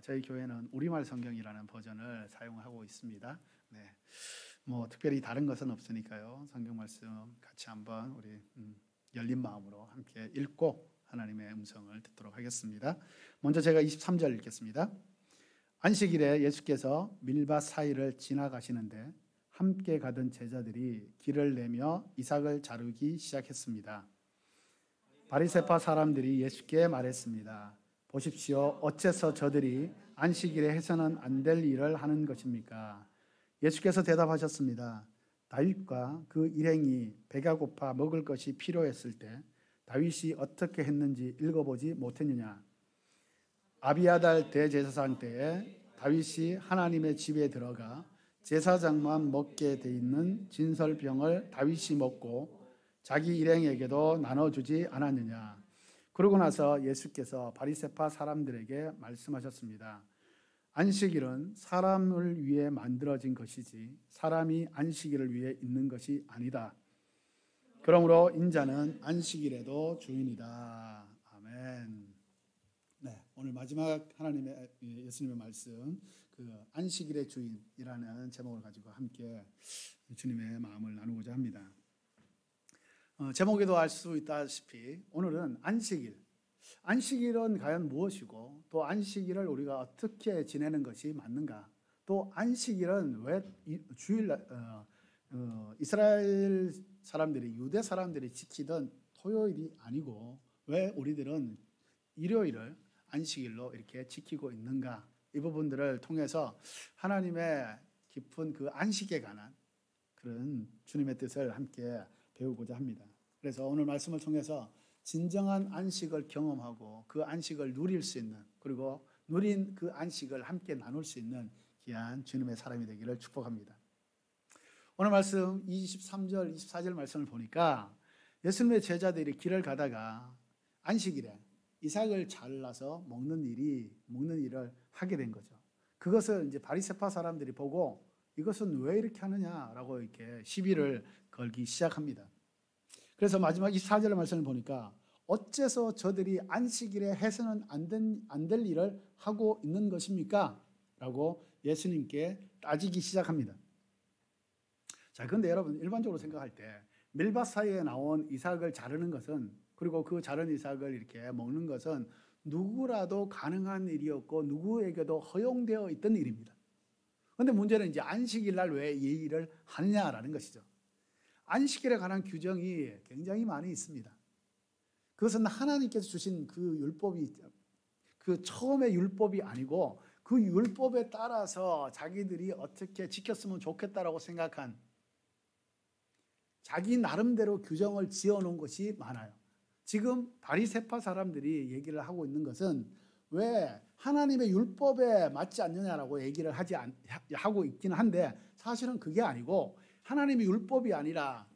저희 교회는 우리말 성경이라는 버전을 사용하고 있습니다. 네, 뭐 특별히 다른 것은 없으니까요. 성경 말씀 같이 한번 우리 열린 마음으로 함께 읽고 하나님의 음성을 듣도록 하겠습니다. 먼저 제가 23절 읽겠습니다. 안식일에 예수께서 밀밭 사이를 지나가시는데 함께 가던 제자들이 길을 내며 이삭을 자르기 시작했습니다. 바리새파 사람들이 예수께 말했습니다. 보십시오. 어째서 저들이 안식일에 해서는 안 될 일을 하는 것입니까? 예수께서 대답하셨습니다. 다윗과 그 일행이 배가 고파 먹을 것이 필요했을 때 다윗이 어떻게 했는지 읽어보지 못했느냐? 아비아달 대제사장 때에 다윗이 하나님의 집에 들어가 제사장만 먹게 돼 있는 진설병을 다윗이 먹고 자기 일행에게도 나눠주지 않았느냐? 그러고 나서 예수께서 바리새파 사람들에게 말씀하셨습니다. 안식일은 사람을 위해 만들어진 것이지 사람이 안식일을 위해 있는 것이 아니다. 그러므로 인자는 안식일에도 주인이다. 아멘. 네, 오늘 마지막 하나님의 예수님의 말씀, 그 안식일의 주인이라는 제목을 가지고 함께 주님의 마음을 나누고자 합니다. 제목에도 알 수 있다시피 오늘은 안식일은 과연 무엇이고 또 안식일을 우리가 어떻게 지내는 것이 맞는가? 또 안식일은 왜 주일 이스라엘 사람들이 유대 사람들이 지키던 토요일이 아니고 왜 우리들은 일요일을 안식일로 이렇게 지키고 있는가? 이 부분들을 통해서 하나님의 깊은 그 안식에 관한 그런 주님의 뜻을 함께 배우고자 합니다. 그래서 오늘 말씀을 통해서 진정한 안식을 경험하고 그 안식을 누릴 수 있는, 그리고 누린 그 안식을 함께 나눌 수 있는 귀한 주님의 사람이 되기를 축복합니다. 오늘 말씀 23절, 24절 말씀을 보니까 예수님의 제자들이 길을 가다가 안식일에 이삭을 잘라서 먹는 일을 하게 된 거죠. 그것을 이제 바리새파 사람들이 보고 이것은 왜 이렇게 하느냐라고 이렇게 시비를 걸기 시작합니다. 그래서 마지막 24절의 말씀을 보니까 어째서 저들이 안식일에 해서는 안 될 일을 하고 있는 것입니까? 라고 예수님께 따지기 시작합니다. 자, 그런데 여러분 일반적으로 생각할 때 밀밭 사이에 나온 이삭을 자르는 것은, 그리고 그 자른 이삭을 이렇게 먹는 것은 누구라도 가능한 일이었고 누구에게도 허용되어 있던 일입니다. 그런데 문제는 이제 안식일 날 왜 이 일을 하느냐라는 것이죠. 안식일에 관한 규정이 굉장히 많이 있습니다. 그것은 하나님께서 주신 그 율법이 그 처음의 율법이 아니고 그 율법에 따라서 자기들이 어떻게 지켰으면 좋겠다라고 생각한 자기 나름대로 규정을 지어놓은 것이 많아요. 지금 바리새파 사람들이 얘기를 하고 있는 것은 왜 하나님의 율법에 맞지 않느냐라고 얘기를 하고 있기는 한데 사실은 그게 아니고 하나님의 율법이 아니라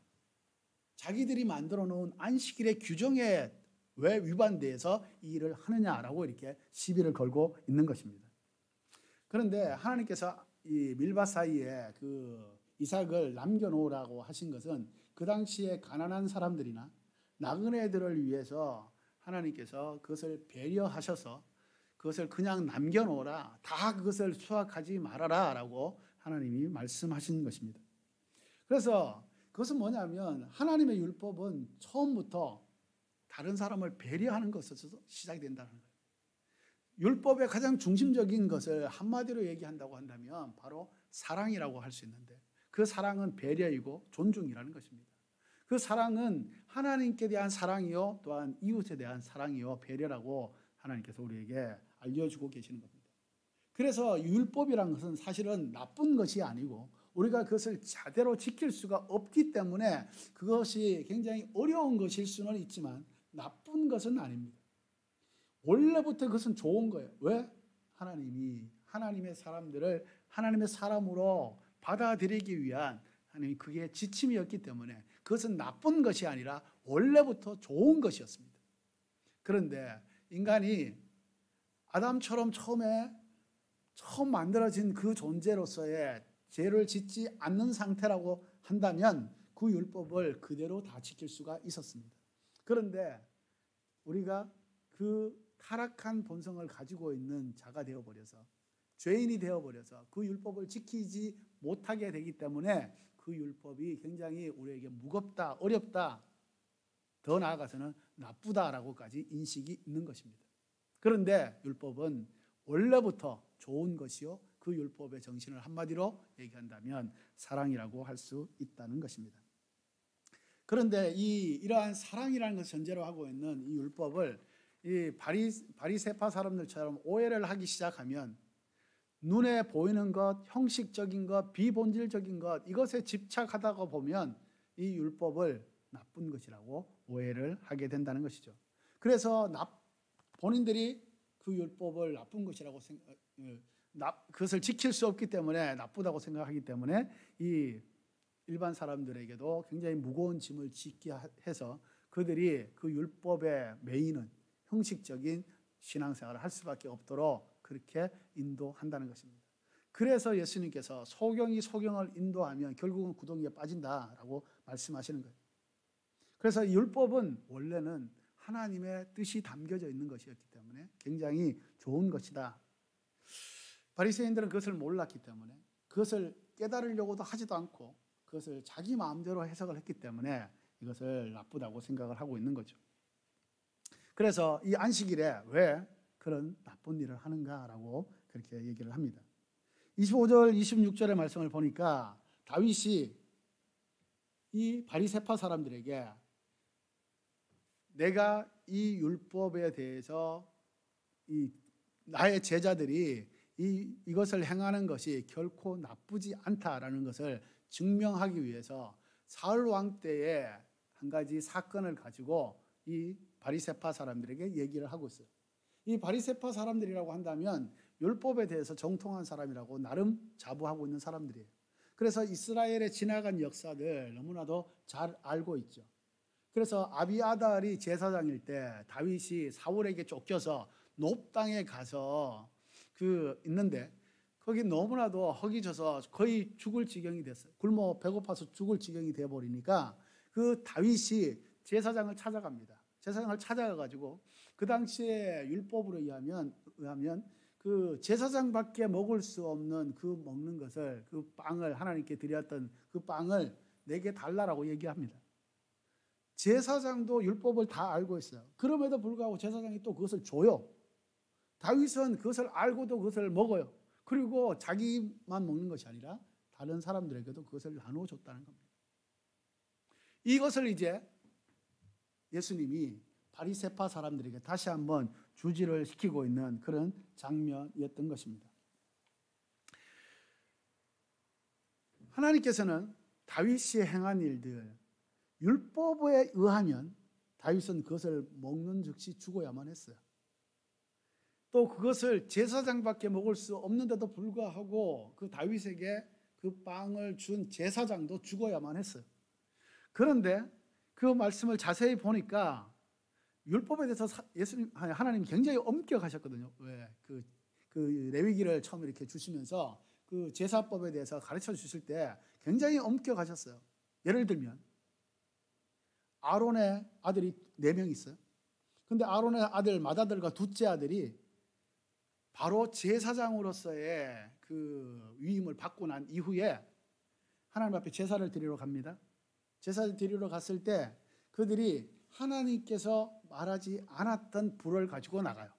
자기들이 만들어 놓은 안식일의 규정에 왜 위반돼서 이 일을 하느냐라고 이렇게 시비를 걸고 있는 것입니다. 그런데 하나님께서 이 밀밭 사이에 그 이삭을 남겨놓으라고 하신 것은 그 당시에 가난한 사람들이나 나그네들을 위해서 하나님께서 그것을 배려하셔서 그것을 그냥 남겨놓으라, 다 그것을 수확하지 말아라 라고 하나님이 말씀하신 것입니다. 그래서 그것은 뭐냐면 하나님의 율법은 처음부터 다른 사람을 배려하는 것에서 시작이 된다는 거예요. 율법의 가장 중심적인 것을 한마디로 얘기한다고 한다면 바로 사랑이라고 할 수 있는데 그 사랑은 배려이고 존중이라는 것입니다. 그 사랑은 하나님께 대한 사랑이요 또한 이웃에 대한 사랑이요 배려라고 하나님께서 우리에게 알려주고 계시는 겁니다. 그래서 율법이라는 것은 사실은 나쁜 것이 아니고 우리가 그것을 제대로 지킬 수가 없기 때문에 그것이 굉장히 어려운 것일 수는 있지만 나쁜 것은 아닙니다. 원래부터 그것은 좋은 거예요. 왜? 하나님이 하나님의 사람들을 하나님의 사람으로 받아들이기 위한 하나님 그게 지침이었기 때문에 그것은 나쁜 것이 아니라 원래부터 좋은 것이었습니다. 그런데 인간이 아담처럼 처음 만들어진 그 존재로서의 죄를 짓지 않는 상태라고 한다면 그 율법을 그대로 다 지킬 수가 있었습니다. 그런데 우리가 그 타락한 본성을 가지고 있는 자가 되어버려서 죄인이 되어버려서 그 율법을 지키지 못하게 되기 때문에 그 율법이 굉장히 우리에게 무겁다, 어렵다, 더 나아가서는 나쁘다라고까지 인식이 있는 것입니다. 그런데 율법은 원래부터 좋은 것이요 그 율법의 정신을 한마디로 얘기한다면 사랑이라고 할 수 있다는 것입니다. 그런데 이러한 사랑이라는 것을 전제로 하고 있는 이 율법을 이 바리새파 사람들처럼 오해를 하기 시작하면 눈에 보이는 것, 형식적인 것, 비본질적인 것 이것에 집착하다가 보면 이 율법을 나쁜 것이라고 오해를 하게 된다는 것이죠. 그래서 본인들이 그 율법을 나쁜 것이라고 그것을 지킬 수 없기 때문에 나쁘다고 생각하기 때문에 이 일반 사람들에게도 굉장히 무거운 짐을 짓게 해서 그들이 그 율법에 매이는 형식적인 신앙생활을 할 수밖에 없도록 그렇게 인도한다는 것입니다. 그래서 예수님께서 소경이 소경을 인도하면 결국은 구덩이에 빠진다라고 말씀하시는 거예요. 그래서 율법은 원래는 하나님의 뜻이 담겨져 있는 것이었기 때문에 굉장히 좋은 것이다. 바리새인들은 그것을 몰랐기 때문에 그것을 깨달으려고도 하지도 않고 그것을 자기 마음대로 해석을 했기 때문에 이것을 나쁘다고 생각을 하고 있는 거죠. 그래서 이 안식일에 왜 그런 나쁜 일을 하는가라고 그렇게 얘기를 합니다. 25절, 26절의 말씀을 보니까 다윗이 이 바리새파 사람들에게 내가 이 율법에 대해서 나의 제자들이 이것을 행하는 것이 결코 나쁘지 않다라는 것을 증명하기 위해서 사울 왕 때에 한 가지 사건을 가지고 이 바리새파 사람들에게 얘기를 하고 있어요. 이 바리새파 사람들이라고 한다면 율법에 대해서 정통한 사람이라고 나름 자부하고 있는 사람들이에요. 그래서 이스라엘에 지나간 역사들 너무나도 잘 알고 있죠. 그래서 아비아달이 제사장일 때 다윗이 사울에게 쫓겨서 높 땅에 가서 있는데 거기 너무나도 허기져서 거의 죽을 지경이 됐어요. 굶어 배고파서 죽을 지경이 되어버리니까 그 다윗이 제사장을 찾아갑니다. 제사장을 찾아가가지고 그 당시에 율법으로 의하면 그 제사장밖에 먹을 수 없는 그 먹는 것을 그 빵을 하나님께 드렸던 그 빵을 내게 달라라고 얘기합니다. 제사장도 율법을 다 알고 있어요. 그럼에도 불구하고 제사장이 또 그것을 줘요. 다윗은 그것을 알고도 그것을 먹어요. 그리고 자기만 먹는 것이 아니라 다른 사람들에게도 그것을 나누어 줬다는 겁니다. 이것을 이제 예수님이 바리새파 사람들에게 다시 한번 주지를 시키고 있는 그런 장면이었던 것입니다. 하나님께서는 다윗이 행한 일들, 율법에 의하면 다윗은 그것을 먹는 즉시 죽어야만 했어요. 또 그것을 제사장밖에 먹을 수 없는데도 불구하고 그 다윗에게 그 빵을 준 제사장도 죽어야만 했어요. 그런데 그 말씀을 자세히 보니까 율법에 대해서 하나님이 굉장히 엄격하셨거든요. 왜? 그 레위기를 처음 이렇게 주시면서 그 제사법에 대해서 가르쳐 주실 때 굉장히 엄격하셨어요. 예를 들면 아론의 아들이 4명 있어요. 근데 아론의 아들 맏아들과 둘째 아들이 바로 제사장으로서의 그 위임을 받고 난 이후에 하나님 앞에 제사를 드리러 갑니다. 제사를 드리러 갔을 때 그들이 하나님께서 말하지 않았던 불을 가지고 나가요.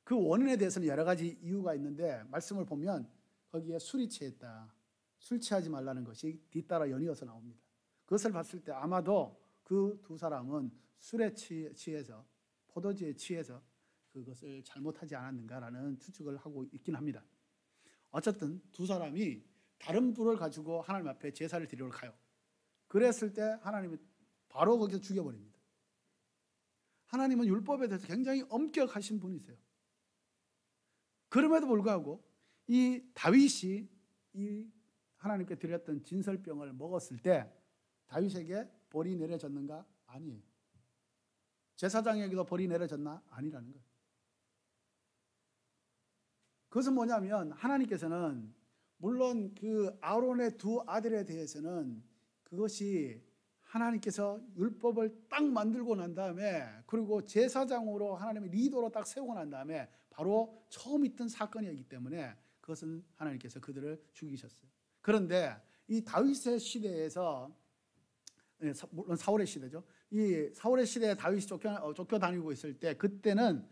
그 원인에 대해서는 여러 가지 이유가 있는데 말씀을 보면 거기에 술이 취했다. 술 취하지 말라는 것이 뒤따라 연이어서 나옵니다. 그것을 봤을 때 아마도 그 두 사람은 술에 취해서 포도주에 취해서 그것을 잘못하지 않았는가라는 추측을 하고 있긴 합니다. 어쨌든 두 사람이 다른 불을 가지고 하나님 앞에 제사를 드리러 가요. 그랬을 때 하나님이 바로 거기서 죽여버립니다. 하나님은 율법에 대해서 굉장히 엄격하신 분이세요. 그럼에도 불구하고 이 다윗이 이 하나님께 드렸던 진설병을 먹었을 때 다윗에게 벌이 내려졌는가? 아니에요. 제사장에게도 벌이 내려졌나? 아니라는 거예요. 그것은 뭐냐면 하나님께서는 물론 그 아론의 두 아들에 대해서는 그것이 하나님께서 율법을 딱 만들고 난 다음에 그리고 제사장으로 하나님의 리더로 딱 세우고 난 다음에 바로 처음 있던 사건이었기 때문에 그것은 하나님께서 그들을 죽이셨어요. 그런데 이 다윗의 시대에서 물론 사울의 시대죠. 이 사울의 시대에 다윗이 쫓겨다니고 있을 때 그때는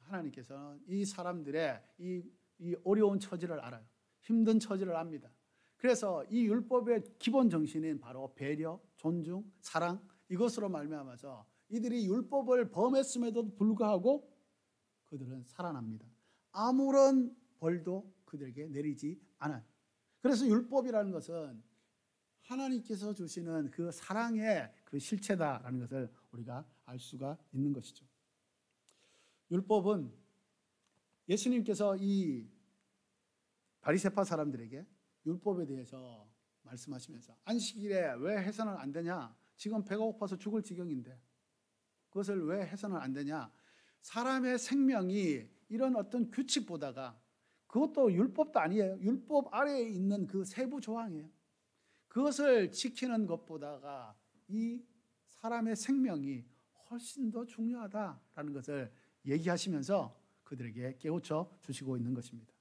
하나님께서는 이 사람들의 이 어려운 처지를 알아요. 힘든 처지를 압니다. 그래서 이 율법의 기본 정신인 바로 배려, 존중, 사랑 이것으로 말미암아서 이들이 율법을 범했음에도 불구하고 그들은 살아납니다. 아무런 벌도 그들에게 내리지 않아요. 그래서 율법이라는 것은 하나님께서 주시는 그 사랑의 그 실체다라는 것을 우리가 알 수가 있는 것이죠. 율법은 예수님께서 이 바리새파 사람들에게 율법에 대해서 말씀하시면서 안식일에 왜 해서는 안 되냐? 지금 배가 고파서 죽을 지경인데 그것을 왜 해서는 안 되냐? 사람의 생명이 이런 어떤 규칙보다가 그것도 율법도 아니에요. 율법 아래에 있는 그 세부 조항이에요. 그것을 지키는 것보다가 이 사람의 생명이 훨씬 더 중요하다라는 것을 얘기하시면서 그들에게 깨우쳐 주시고 있는 것입니다.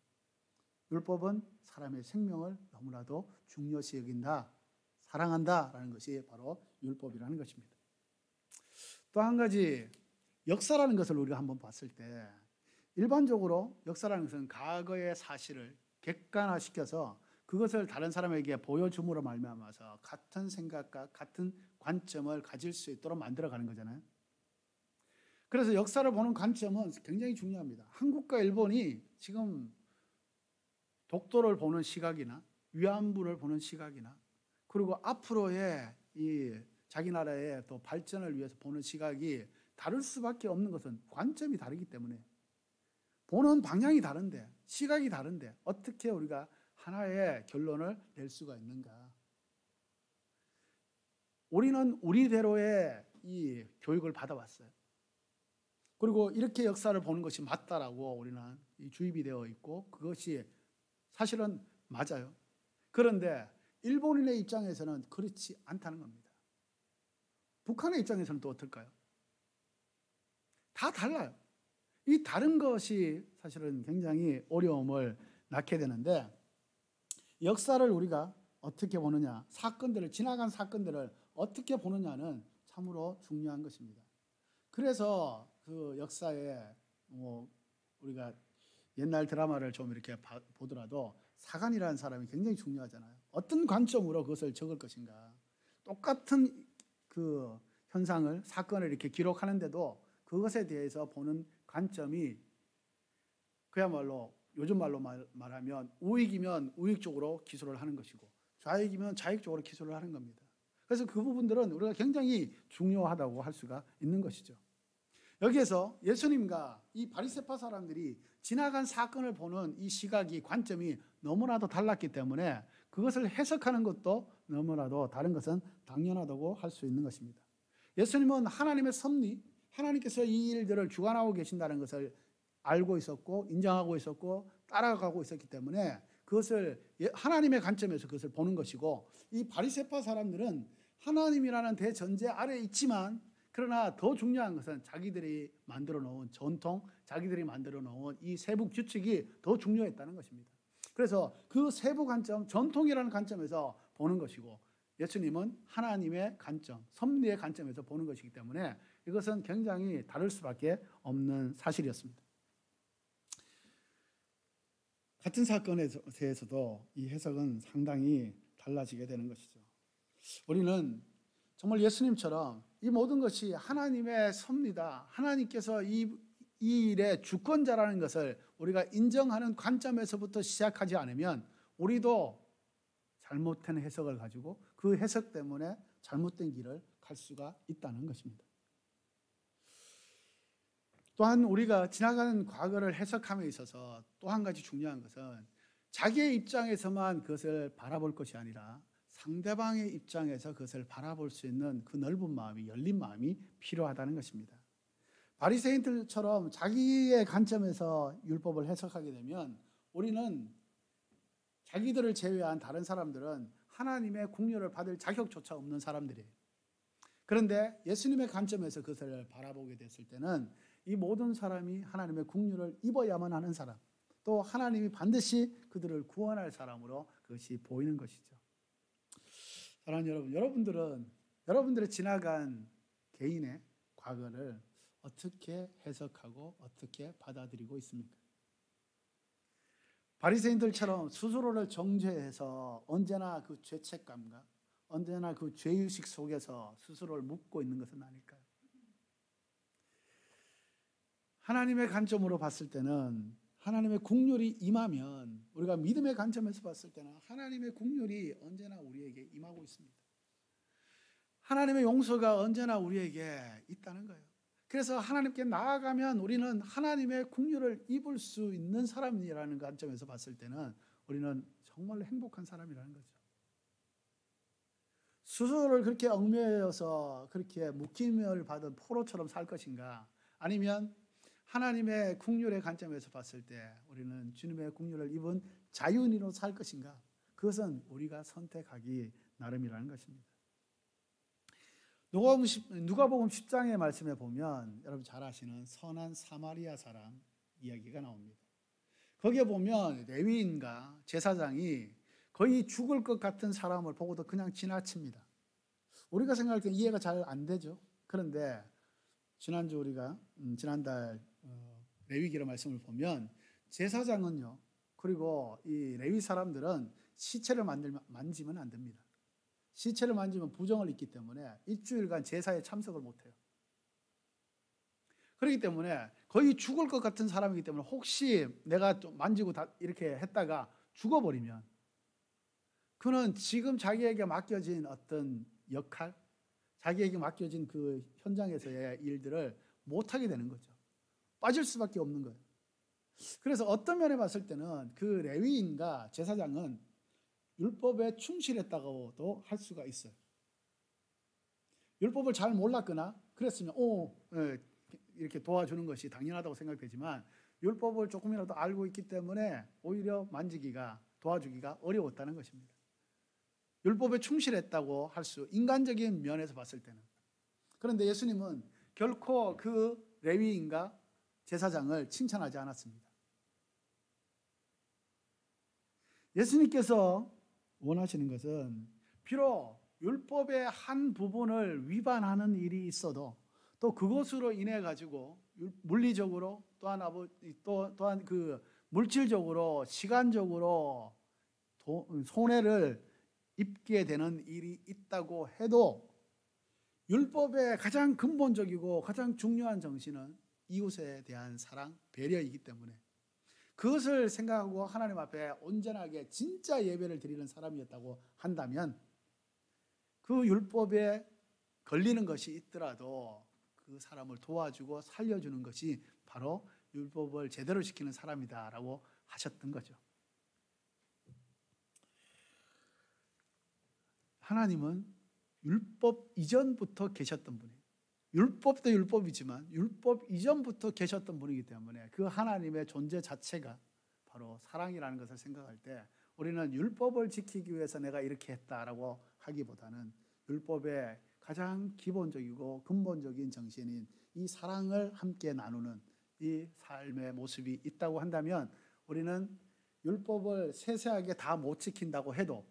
율법은 사람의 생명을 너무나도 중요시 여긴다, 사랑한다라는 것이 바로 율법이라는 것입니다. 또 한 가지 역사라는 것을 우리가 한번 봤을 때 일반적으로 역사라는 것은 과거의 사실을 객관화시켜서 그것을 다른 사람에게 보여줌으로 말미암아서 같은 생각과 같은 관점을 가질 수 있도록 만들어가는 거잖아요. 그래서 역사를 보는 관점은 굉장히 중요합니다. 한국과 일본이 지금 독도를 보는 시각이나 위안부를 보는 시각이나 그리고 앞으로의 이 자기 나라의 또 발전을 위해서 보는 시각이 다를 수밖에 없는 것은 관점이 다르기 때문에 보는 방향이 다른데 시각이 다른데 어떻게 우리가 하나의 결론을 낼 수가 있는가? 우리는 우리대로의 이 교육을 받아왔어요. 그리고 이렇게 역사를 보는 것이 맞다라고 우리는 주입이 되어 있고 그것이 사실은 맞아요. 그런데 일본인의 입장에서는 그렇지 않다는 겁니다. 북한의 입장에서는 또 어떨까요? 다 달라요. 이 다른 것이 사실은 굉장히 어려움을 낳게 되는데 역사를 우리가 어떻게 보느냐, 사건들을 지나간 사건들을 어떻게 보느냐는 참으로 중요한 것입니다. 그래서 그 역사에 우리가 옛날 드라마를 좀 이렇게 보더라도 사관이라는 사람이 굉장히 중요하잖아요. 어떤 관점으로 그것을 적을 것인가. 똑같은 그 현상을 사건을 이렇게 기록하는데도 그것에 대해서 보는 관점이 그야말로 요즘 말로 말하면 우익이면 우익 쪽으로 기술을 하는 것이고 좌익이면 좌익 쪽으로 기술을 하는 겁니다. 그래서 그 부분들은 우리가 굉장히 중요하다고 할 수가 있는 것이죠. 여기에서 예수님과 이 바리새파 사람들이 지나간 사건을 보는 이 시각이 관점이 너무나도 달랐기 때문에 그것을 해석하는 것도 너무나도 다른 것은 당연하다고 할 수 있는 것입니다. 예수님은 하나님의 섭리, 하나님께서 이 일들을 주관하고 계신다는 것을 알고 있었고 인정하고 있었고 따라가고 있었기 때문에 그것을 하나님의 관점에서 그것을 보는 것이고 이 바리새파 사람들은 하나님이라는 대전제 아래에 있지만 그러나 더 중요한 것은 자기들이 만들어 놓은 전통, 자기들이 만들어 놓은 이 세부 규칙이 더 중요했다는 것입니다. 그래서 그 세부 관점, 전통이라는 관점에서 보는 것이고 예수님은 하나님의 관점, 섭리의 관점에서 보는 것이기 때문에 이것은 굉장히 다를 수밖에 없는 사실이었습니다. 같은 사건에 대해서도 이 해석은 상당히 달라지게 되는 것이죠. 우리는 정말 예수님처럼 이 모든 것이 하나님의 섭리다. 하나님께서 이 일의 주권자라는 것을 우리가 인정하는 관점에서부터 시작하지 않으면 우리도 잘못된 해석을 가지고 그 해석 때문에 잘못된 길을 갈 수가 있다는 것입니다. 또한 우리가 지나가는 과거를 해석함에 있어서 또 한 가지 중요한 것은 자기의 입장에서만 그것을 바라볼 것이 아니라 상대방의 입장에서 그것을 바라볼 수 있는 그 넓은 마음이, 열린 마음이 필요하다는 것입니다. 바리새인들처럼 자기의 관점에서 율법을 해석하게 되면 우리는 자기들을 제외한 다른 사람들은 하나님의 국료를 받을 자격조차 없는 사람들이에요. 그런데 예수님의 관점에서 그것을 바라보게 됐을 때는 이 모든 사람이 하나님의 국료를 입어야만 하는 사람, 또 하나님이 반드시 그들을 구원할 사람으로 그것이 보이는 것이죠. 사랑하는 여러분, 여러분들의 지나간 개인의 과거를 어떻게 해석하고 어떻게 받아들이고 있습니까? 바리새인들처럼 스스로를 정죄해서 언제나 그 죄책감과 언제나 그 죄의식 속에서 스스로를 묻고 있는 것은 아닐까요? 하나님의 관점으로 봤을 때는 하나님의 국률이 임하면, 우리가 믿음의 관점에서 봤을 때는 하나님의 국률이 언제나 우리에게 임하고 있습니다. 하나님의 용서가 언제나 우리에게 있다는 거예요. 그래서 하나님께 나아가면 우리는 하나님의 국률을 입을 수 있는 사람이라는 관점에서 봤을 때는 우리는 정말로 행복한 사람이라는 거죠. 스스로를 그렇게 얽매여서 그렇게 묶임을 받은 포로처럼 살 것인가, 아니면 하나님의 국률의 관점에서 봤을 때 우리는 주님의 국률을 입은 자유인으로 살 것인가, 그것은 우리가 선택하기 나름이라는 것입니다. 누가복음 10장의 말씀에 보면 여러분 잘 아시는 선한 사마리아 사람 이야기가 나옵니다. 거기에 보면 레위인과 제사장이 거의 죽을 것 같은 사람을 보고도 그냥 지나칩니다. 우리가 생각할 때 이해가 잘 안 되죠. 그런데 지난주 우리가 지난달 레위기로 말씀을 보면 제사장은요, 그리고 이 레위 사람들은 시체를 만지면 안 됩니다. 시체를 만지면 부정을 입기 때문에 일주일간 제사에 참석을 못해요. 그렇기 때문에 거의 죽을 것 같은 사람이기 때문에 혹시 내가 좀 만지고 이렇게 했다가 죽어버리면 그는 지금 자기에게 맡겨진 어떤 역할, 자기에게 맡겨진 그 현장에서의 일들을 못하게 되는 거죠. 빠질 수밖에 없는 거예요. 그래서 어떤 면에 봤을 때는 그 레위인과 제사장은 율법에 충실했다고도 할 수가 있어요. 율법을 잘 몰랐거나 그랬으면 이렇게 도와주는 것이 당연하다고 생각되지만 율법을 조금이라도 알고 있기 때문에 오히려 만지기가, 도와주기가 어려웠다는 것입니다. 율법에 충실했다고 할 수, 인간적인 면에서 봤을 때는. 그런데 예수님은 결코 그 레위인과 제사장을 칭찬하지 않았습니다. 예수님께서 원하시는 것은 비록 율법의 한 부분을 위반하는 일이 있어도 또 그것으로 인해 가지고 물리적으로 또한 그 물질적으로 시간적으로 손해를 입게 되는 일이 있다고 해도 율법의 가장 근본적이고 가장 중요한 정신은 이웃에 대한 사랑, 배려이기 때문에 그것을 생각하고 하나님 앞에 온전하게 진짜 예배를 드리는 사람이었다고 한다면 그 율법에 걸리는 것이 있더라도 그 사람을 도와주고 살려주는 것이 바로 율법을 제대로 지키는 사람이다라고 하셨던 거죠. 하나님은 율법 이전부터 계셨던 분이에요. 율법도 율법이지만 율법 이전부터 계셨던 분이기 때문에 그 하나님의 존재 자체가 바로 사랑이라는 것을 생각할 때 우리는 율법을 지키기 위해서 내가 이렇게 했다라고 하기보다는 율법의 가장 기본적이고 근본적인 정신인 이 사랑을 함께 나누는 이 삶의 모습이 있다고 한다면 우리는 율법을 세세하게 다 못 지킨다고 해도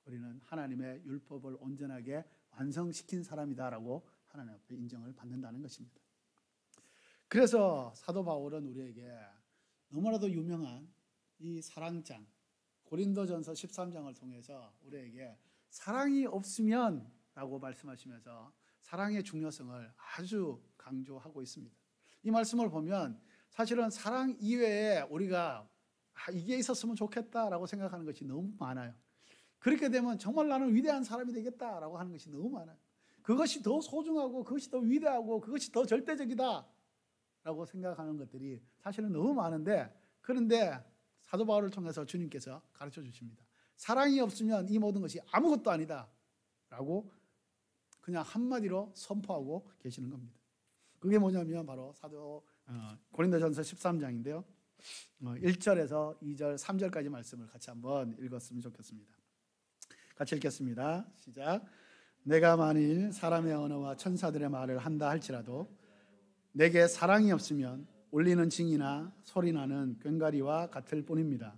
우리는 하나님의 율법을 온전하게 완성시킨 사람이다라고 하나님 앞에 인정을 받는다는 것입니다. 그래서 사도 바울은 우리에게 너무나도 유명한 이 사랑장 고린도전서 13장을 통해서 우리에게 사랑이 없으면 라고 말씀하시면서 사랑의 중요성을 아주 강조하고 있습니다. 이 말씀을 보면 사실은 사랑 이외에 우리가 이게 있었으면 좋겠다라고 생각하는 것이 너무 많아요. 그렇게 되면 정말 나는 위대한 사람이 되겠다라고 하는 것이 너무 많아요. 그것이 더 소중하고 그것이 더 위대하고 그것이 더 절대적이다 라고 생각하는 것들이 사실은 너무 많은데, 그런데 사도 바울을 통해서 주님께서 가르쳐 주십니다. 사랑이 없으면 이 모든 것이 아무것도 아니다 라고 그냥 한마디로 선포하고 계시는 겁니다. 그게 뭐냐면 바로 고린도전서 13장인데요 1절에서 2절 3절까지 말씀을 같이 한번 읽었으면 좋겠습니다. 같이 읽겠습니다. 시작. 내가 만일 사람의 언어와 천사들의 말을 한다 할지라도 내게 사랑이 없으면 울리는 징이나 소리나는 꽹과리와 같을 뿐입니다.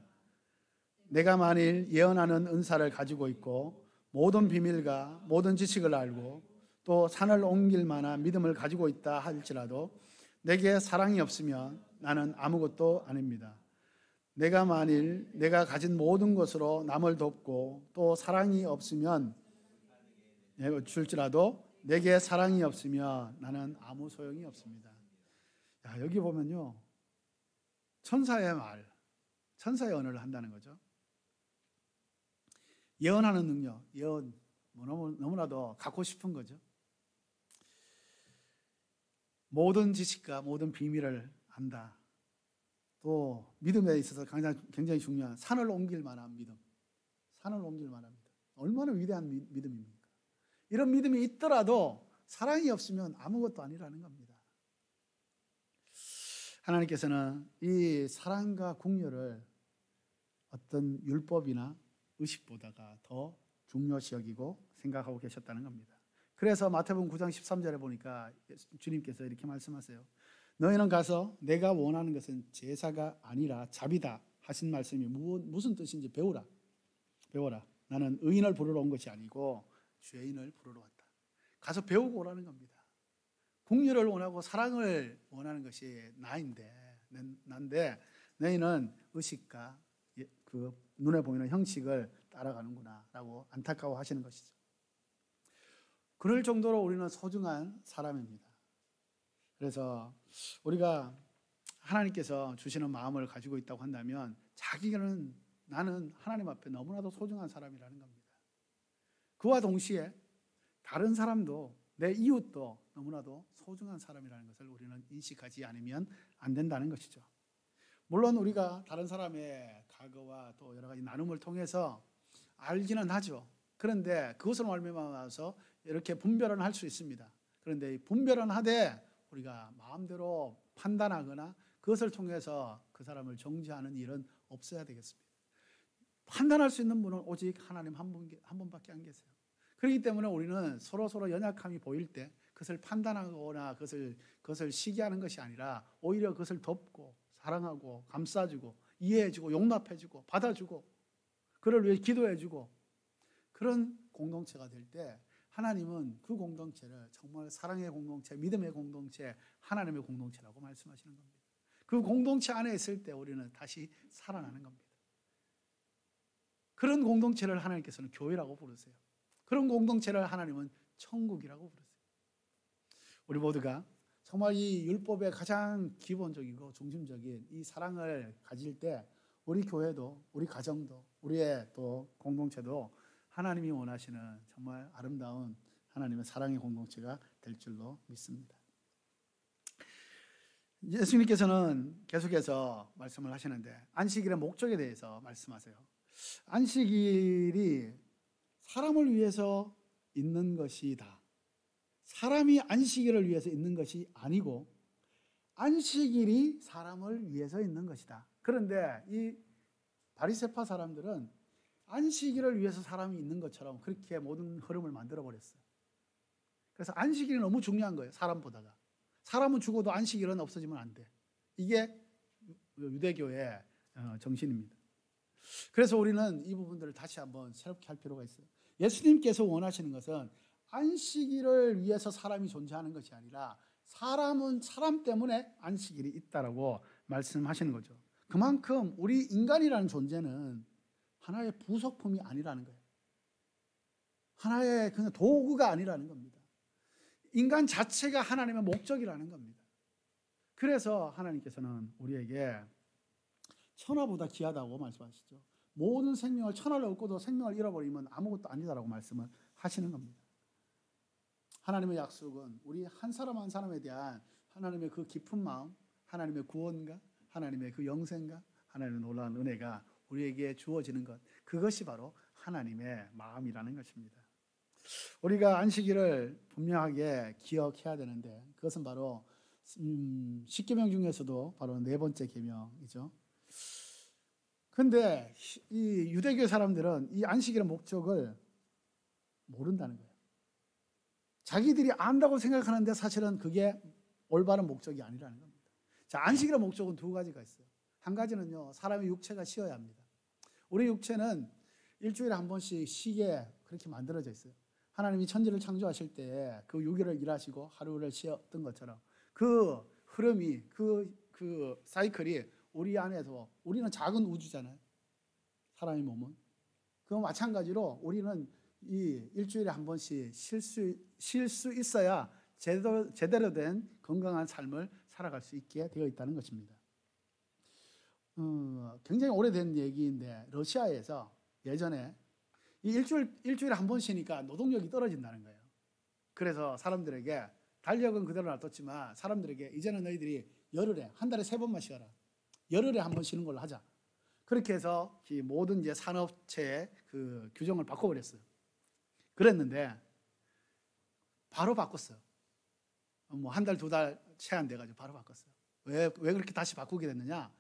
내가 만일 예언하는 은사를 가지고 있고 모든 비밀과 모든 지식을 알고 또 산을 옮길 만한 믿음을 가지고 있다 할지라도 내게 사랑이 없으면 나는 아무것도 아닙니다. 내가 만일 내가 가진 모든 것으로 남을 돕고 또 사랑이 없으면 줄지라도 내게 사랑이 없으면 나는 아무 소용이 없습니다. 여기 보면요, 천사의 말, 천사의 언어를 한다는 거죠. 예언하는 능력, 예언 너무나도 갖고 싶은 거죠. 모든 지식과 모든 비밀을 안다. 또 믿음에 있어서 굉장히 중요한 산을 옮길 만한 믿음, 산을 옮길 만한 믿음. 얼마나 위대한 믿음입니까? 이런 믿음이 있더라도 사랑이 없으면 아무것도 아니라는 겁니다. 하나님께서는 이 사랑과 궁녀를 어떤 율법이나 의식보다가 더 중요시 여기고 생각하고 계셨다는 겁니다. 그래서 마태복음 9장 13절에 보니까 주님께서 이렇게 말씀하세요. 너희는 가서 내가 원하는 것은 제사가 아니라 자비다 하신 말씀이 무슨 뜻인지 배우라. 나는 의인을 부르러 온 것이 아니고 죄인을 부르러 왔다. 가서 배우고 오라는 겁니다. 궁유를 원하고 사랑을 원하는 것이 난데 너희는 의식과 그 눈에 보이는 형식을 따라가는구나 라고 안타까워 하시는 것이죠. 그럴 정도로 우리는 소중한 사람입니다. 그래서 우리가 하나님께서 주시는 마음을 가지고 있다고 한다면 나는 하나님 앞에 너무나도 소중한 사람이라는 겁니다. 그와 동시에 다른 사람도 내 이웃도 너무나도 소중한 사람이라는 것을 우리는 인식하지 않으면 안 된다는 것이죠. 물론 우리가 다른 사람의 과거와 또 여러 가지 나눔을 통해서 알기는 하죠. 그런데 그것을 말미암아서 이렇게 분별은 할 수 있습니다. 그런데 이 분별은 하되 우리가 마음대로 판단하거나 그것을 통해서 그 사람을 정죄하는 일은 없어야 되겠습니다. 판단할 수 있는 분은 오직 하나님 한 분밖에 안 계세요. 그렇기 때문에 우리는 서로 연약함이 보일 때 그것을 판단하거나 그것을 시기하는 것이 아니라 오히려 그것을 덮고 사랑하고 감싸주고 이해해주고 용납해주고 받아주고 그를 위해 기도해주고 그런 공동체가 될 때 하나님은 그 공동체를 정말 사랑의 공동체, 믿음의 공동체, 하나님의 공동체라고 말씀하시는 겁니다. 그 공동체 안에 있을 때 우리는 다시 살아나는 겁니다. 그런 공동체를 하나님께서는 교회라고 부르세요. 그런 공동체를 하나님은 천국이라고 부르세요. 우리 모두가 정말 이 율법의 가장 기본적이고 중심적인 이 사랑을 가질 때 우리 교회도 우리 가정도 우리의 또 공동체도 하나님이 원하시는 정말 아름다운 하나님의 사랑의 공동체가 될 줄로 믿습니다. 예수님께서는 계속해서 말씀을 하시는데 안식일의 목적에 대해서 말씀하세요. 안식일이 사람을 위해서 있는 것이다. 사람이 안식일을 위해서 있는 것이 아니고 안식일이 사람을 위해서 있는 것이다. 그런데 이 바리새파 사람들은 안식일을 위해서 사람이 있는 것처럼 그렇게 모든 흐름을 만들어버렸어요. 그래서 안식일이 너무 중요한 거예요. 사람보다가. 사람은 죽어도 안식일은 없어지면 안 돼. 이게 유대교의 정신입니다. 그래서 우리는 이 부분들을 다시 한번 새롭게 할 필요가 있어요. 예수님께서 원하시는 것은 안식일을 위해서 사람이 존재하는 것이 아니라 사람은 사람 때문에 안식일이 있다라고 말씀하시는 거죠. 그만큼 우리 인간이라는 존재는 하나의 부속품이 아니라는 거예요. 하나의 그냥 도구가 아니라는 겁니다. 인간 자체가 하나님의 목적이라는 겁니다. 그래서 하나님께서는 우리에게 천하보다 귀하다고 말씀하시죠. 모든 생명을 천하를 얻고도 생명을 잃어버리면 아무것도 아니다라고 말씀을 하시는 겁니다. 하나님의 약속은 우리 한 사람 한 사람에 대한 하나님의 그 깊은 마음, 하나님의 구원과 하나님의 그 영생과 하나님의 놀라운 은혜가 우리에게 주어지는 것, 그것이 바로 하나님의 마음이라는 것입니다. 우리가 안식일을 분명하게 기억해야 되는데 그것은 바로 10계명 중에서도 바로 네 번째 계명이죠. 그런데 이 유대교 사람들은 이 안식일의 목적을 모른다는 거예요. 자기들이 안다고 생각하는데 사실은 그게 올바른 목적이 아니라는 겁니다. 자, 안식일의 목적은 두 가지가 있어요. 한 가지는요, 사람의 육체가 쉬어야 합니다. 우리 육체는 일주일에 한 번씩 쉬게 그렇게 만들어져 있어요. 하나님이 천지를 창조하실 때 그 6일을 일하시고 하루를 쉬었던 것처럼 그 흐름이 그 사이클이 우리 안에서, 우리는 작은 우주잖아요. 사람의 몸은. 그 마찬가지로 우리는 이 일주일에 한 번씩 쉴 수 있어야 제대로 된 건강한 삶을 살 살아갈 수 있게 되어 있다는 것입니다. 굉장히 오래된 얘기인데 러시아에서 예전에 이 일주일에 한 번 쉬니까 노동력이 떨어진다는 거예요. 그래서 사람들에게 달력은 그대로 놔뒀지만 사람들에게 이제는 너희들이 열흘에 한 달에 3번만 쉬어라. 열흘에 한 번 쉬는 걸로 하자. 그렇게 해서 이 모든 이제 산업체의 그 규정을 바꿔버렸어요. 그랬는데 바로 바꿨어요. 뭐 한 달, 2달 채 안 돼가지고 바로 바꿨어요. 왜 그렇게 다시 바꾸게 됐느냐?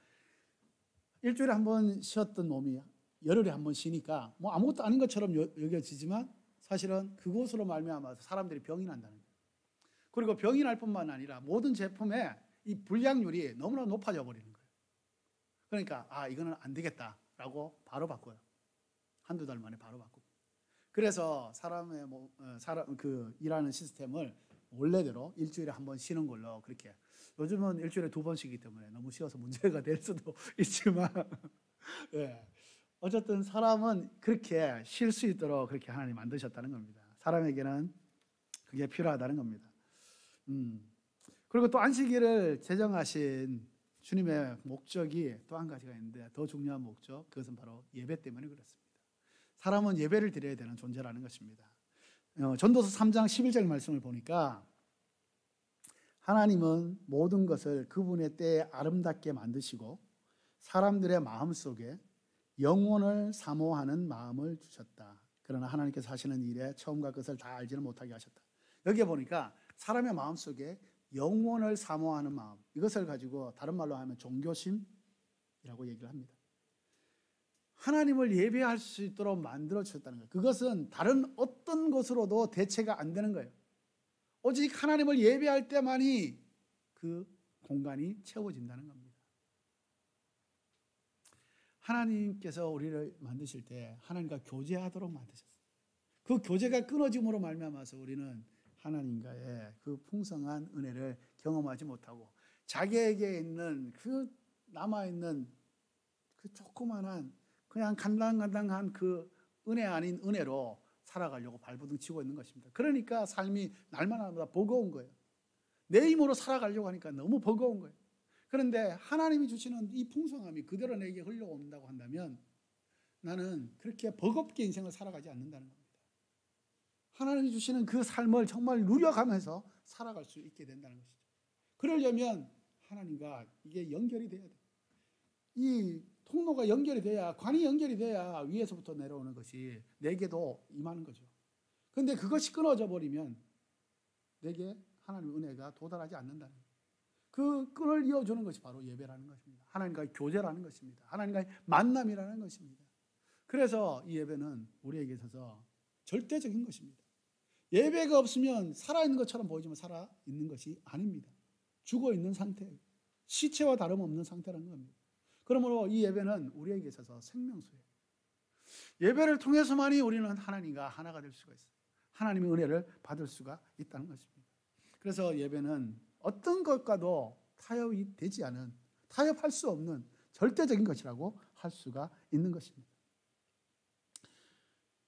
일주일에 한 번 쉬었던 놈이 열흘에 한 번 쉬니까 뭐 아무것도 아닌 것처럼 여겨지지만 사실은 그것으로 말미암아서 사람들이 병이 난다는 거예요. 그리고 병이 날 뿐만 아니라 모든 제품의 이 불량률이 너무나 높아져 버리는 거예요. 그러니까 이거는 안 되겠다라고 바로 바꿔요. 한두 달 만에 바로 바꾸고. 그래서 사람의 그 일하는 시스템을 원래대로 일주일에 한 번 쉬는 걸로 그렇게. 요즘은 일주일에 2번 쉬기 때문에 너무 쉬어서 문제가 될 수도 있지만 예. 어쨌든 사람은 그렇게 쉴 수 있도록 그렇게 하나님 만드셨다는 겁니다. 사람에게는 그게 필요하다는 겁니다. 그리고 또 안식일을 제정하신 주님의 목적이 또 한 가지가 있는데 더 중요한 목적, 그것은 바로 예배 때문에 그렇습니다. 사람은 예배를 드려야 되는 존재라는 것입니다. 전도서 3장 11절 말씀을 보니까 하나님은 모든 것을 그분의 때에 아름답게 만드시고 사람들의 마음속에 영원을 사모하는 마음을 주셨다. 그러나 하나님께서 하시는 일에 처음과 끝을 다 알지는 못하게 하셨다. 여기에 보니까 사람의 마음속에 영원을 사모하는 마음, 이것을 가지고 다른 말로 하면 종교심이라고 얘기를 합니다. 하나님을 예배할 수 있도록 만들어 주셨다는 거예요. 그것은 다른 어떤 것으로도 대체가 안 되는 거예요. 오직 하나님을 예배할 때만이 그 공간이 채워진다는 겁니다. 하나님께서 우리를 만드실 때 하나님과 교제하도록 만드셨어요. 그 교제가 끊어짐으로 말미암아서 우리는 하나님과의 그 풍성한 은혜를 경험하지 못하고 자기에게 있는 그 남아있는 그 조그만한 그냥 간당간당한 그 은혜 아닌 은혜로 살아가려고 발버둥 치고 있는 것입니다. 그러니까 삶이 날마다 버거운 거예요. 내 힘으로 살아가려고 하니까 너무 버거운 거예요. 그런데 하나님이 주시는 이 풍성함이 그대로 내게 흘러온다고 한다면 나는 그렇게 버겁게 인생을 살아가지 않는다는 겁니다. 하나님이 주시는 그 삶을 정말 누려가면서 살아갈 수 있게 된다는 것이죠. 그러려면 하나님과 이게 연결이 돼야 돼요. 이 통로가 연결이 돼야, 관이 연결이 돼야 위에서부터 내려오는 것이 내게도 임하는 거죠. 그런데 그것이 끊어져 버리면 내게 하나님의 은혜가 도달하지 않는다는 거예요. 그 끈을 이어주는 것이 바로 예배라는 것입니다. 하나님과의 교제라는 것입니다. 하나님과의 만남이라는 것입니다. 그래서 이 예배는 우리에게 있어서 절대적인 것입니다. 예배가 없으면 살아있는 것처럼 보이지만 살아있는 것이 아닙니다. 죽어있는 상태, 시체와 다름없는 상태라는 겁니다. 그러므로 이 예배는 우리에게 있어서 생명수예요. 예배를 통해서만이 우리는 하나님과 하나가 될 수가 있어요. 하나님의 은혜를 받을 수가 있다는 것입니다. 그래서 예배는 어떤 것과도 타협이 되지 않은, 타협할 수 없는 절대적인 것이라고 할 수가 있는 것입니다.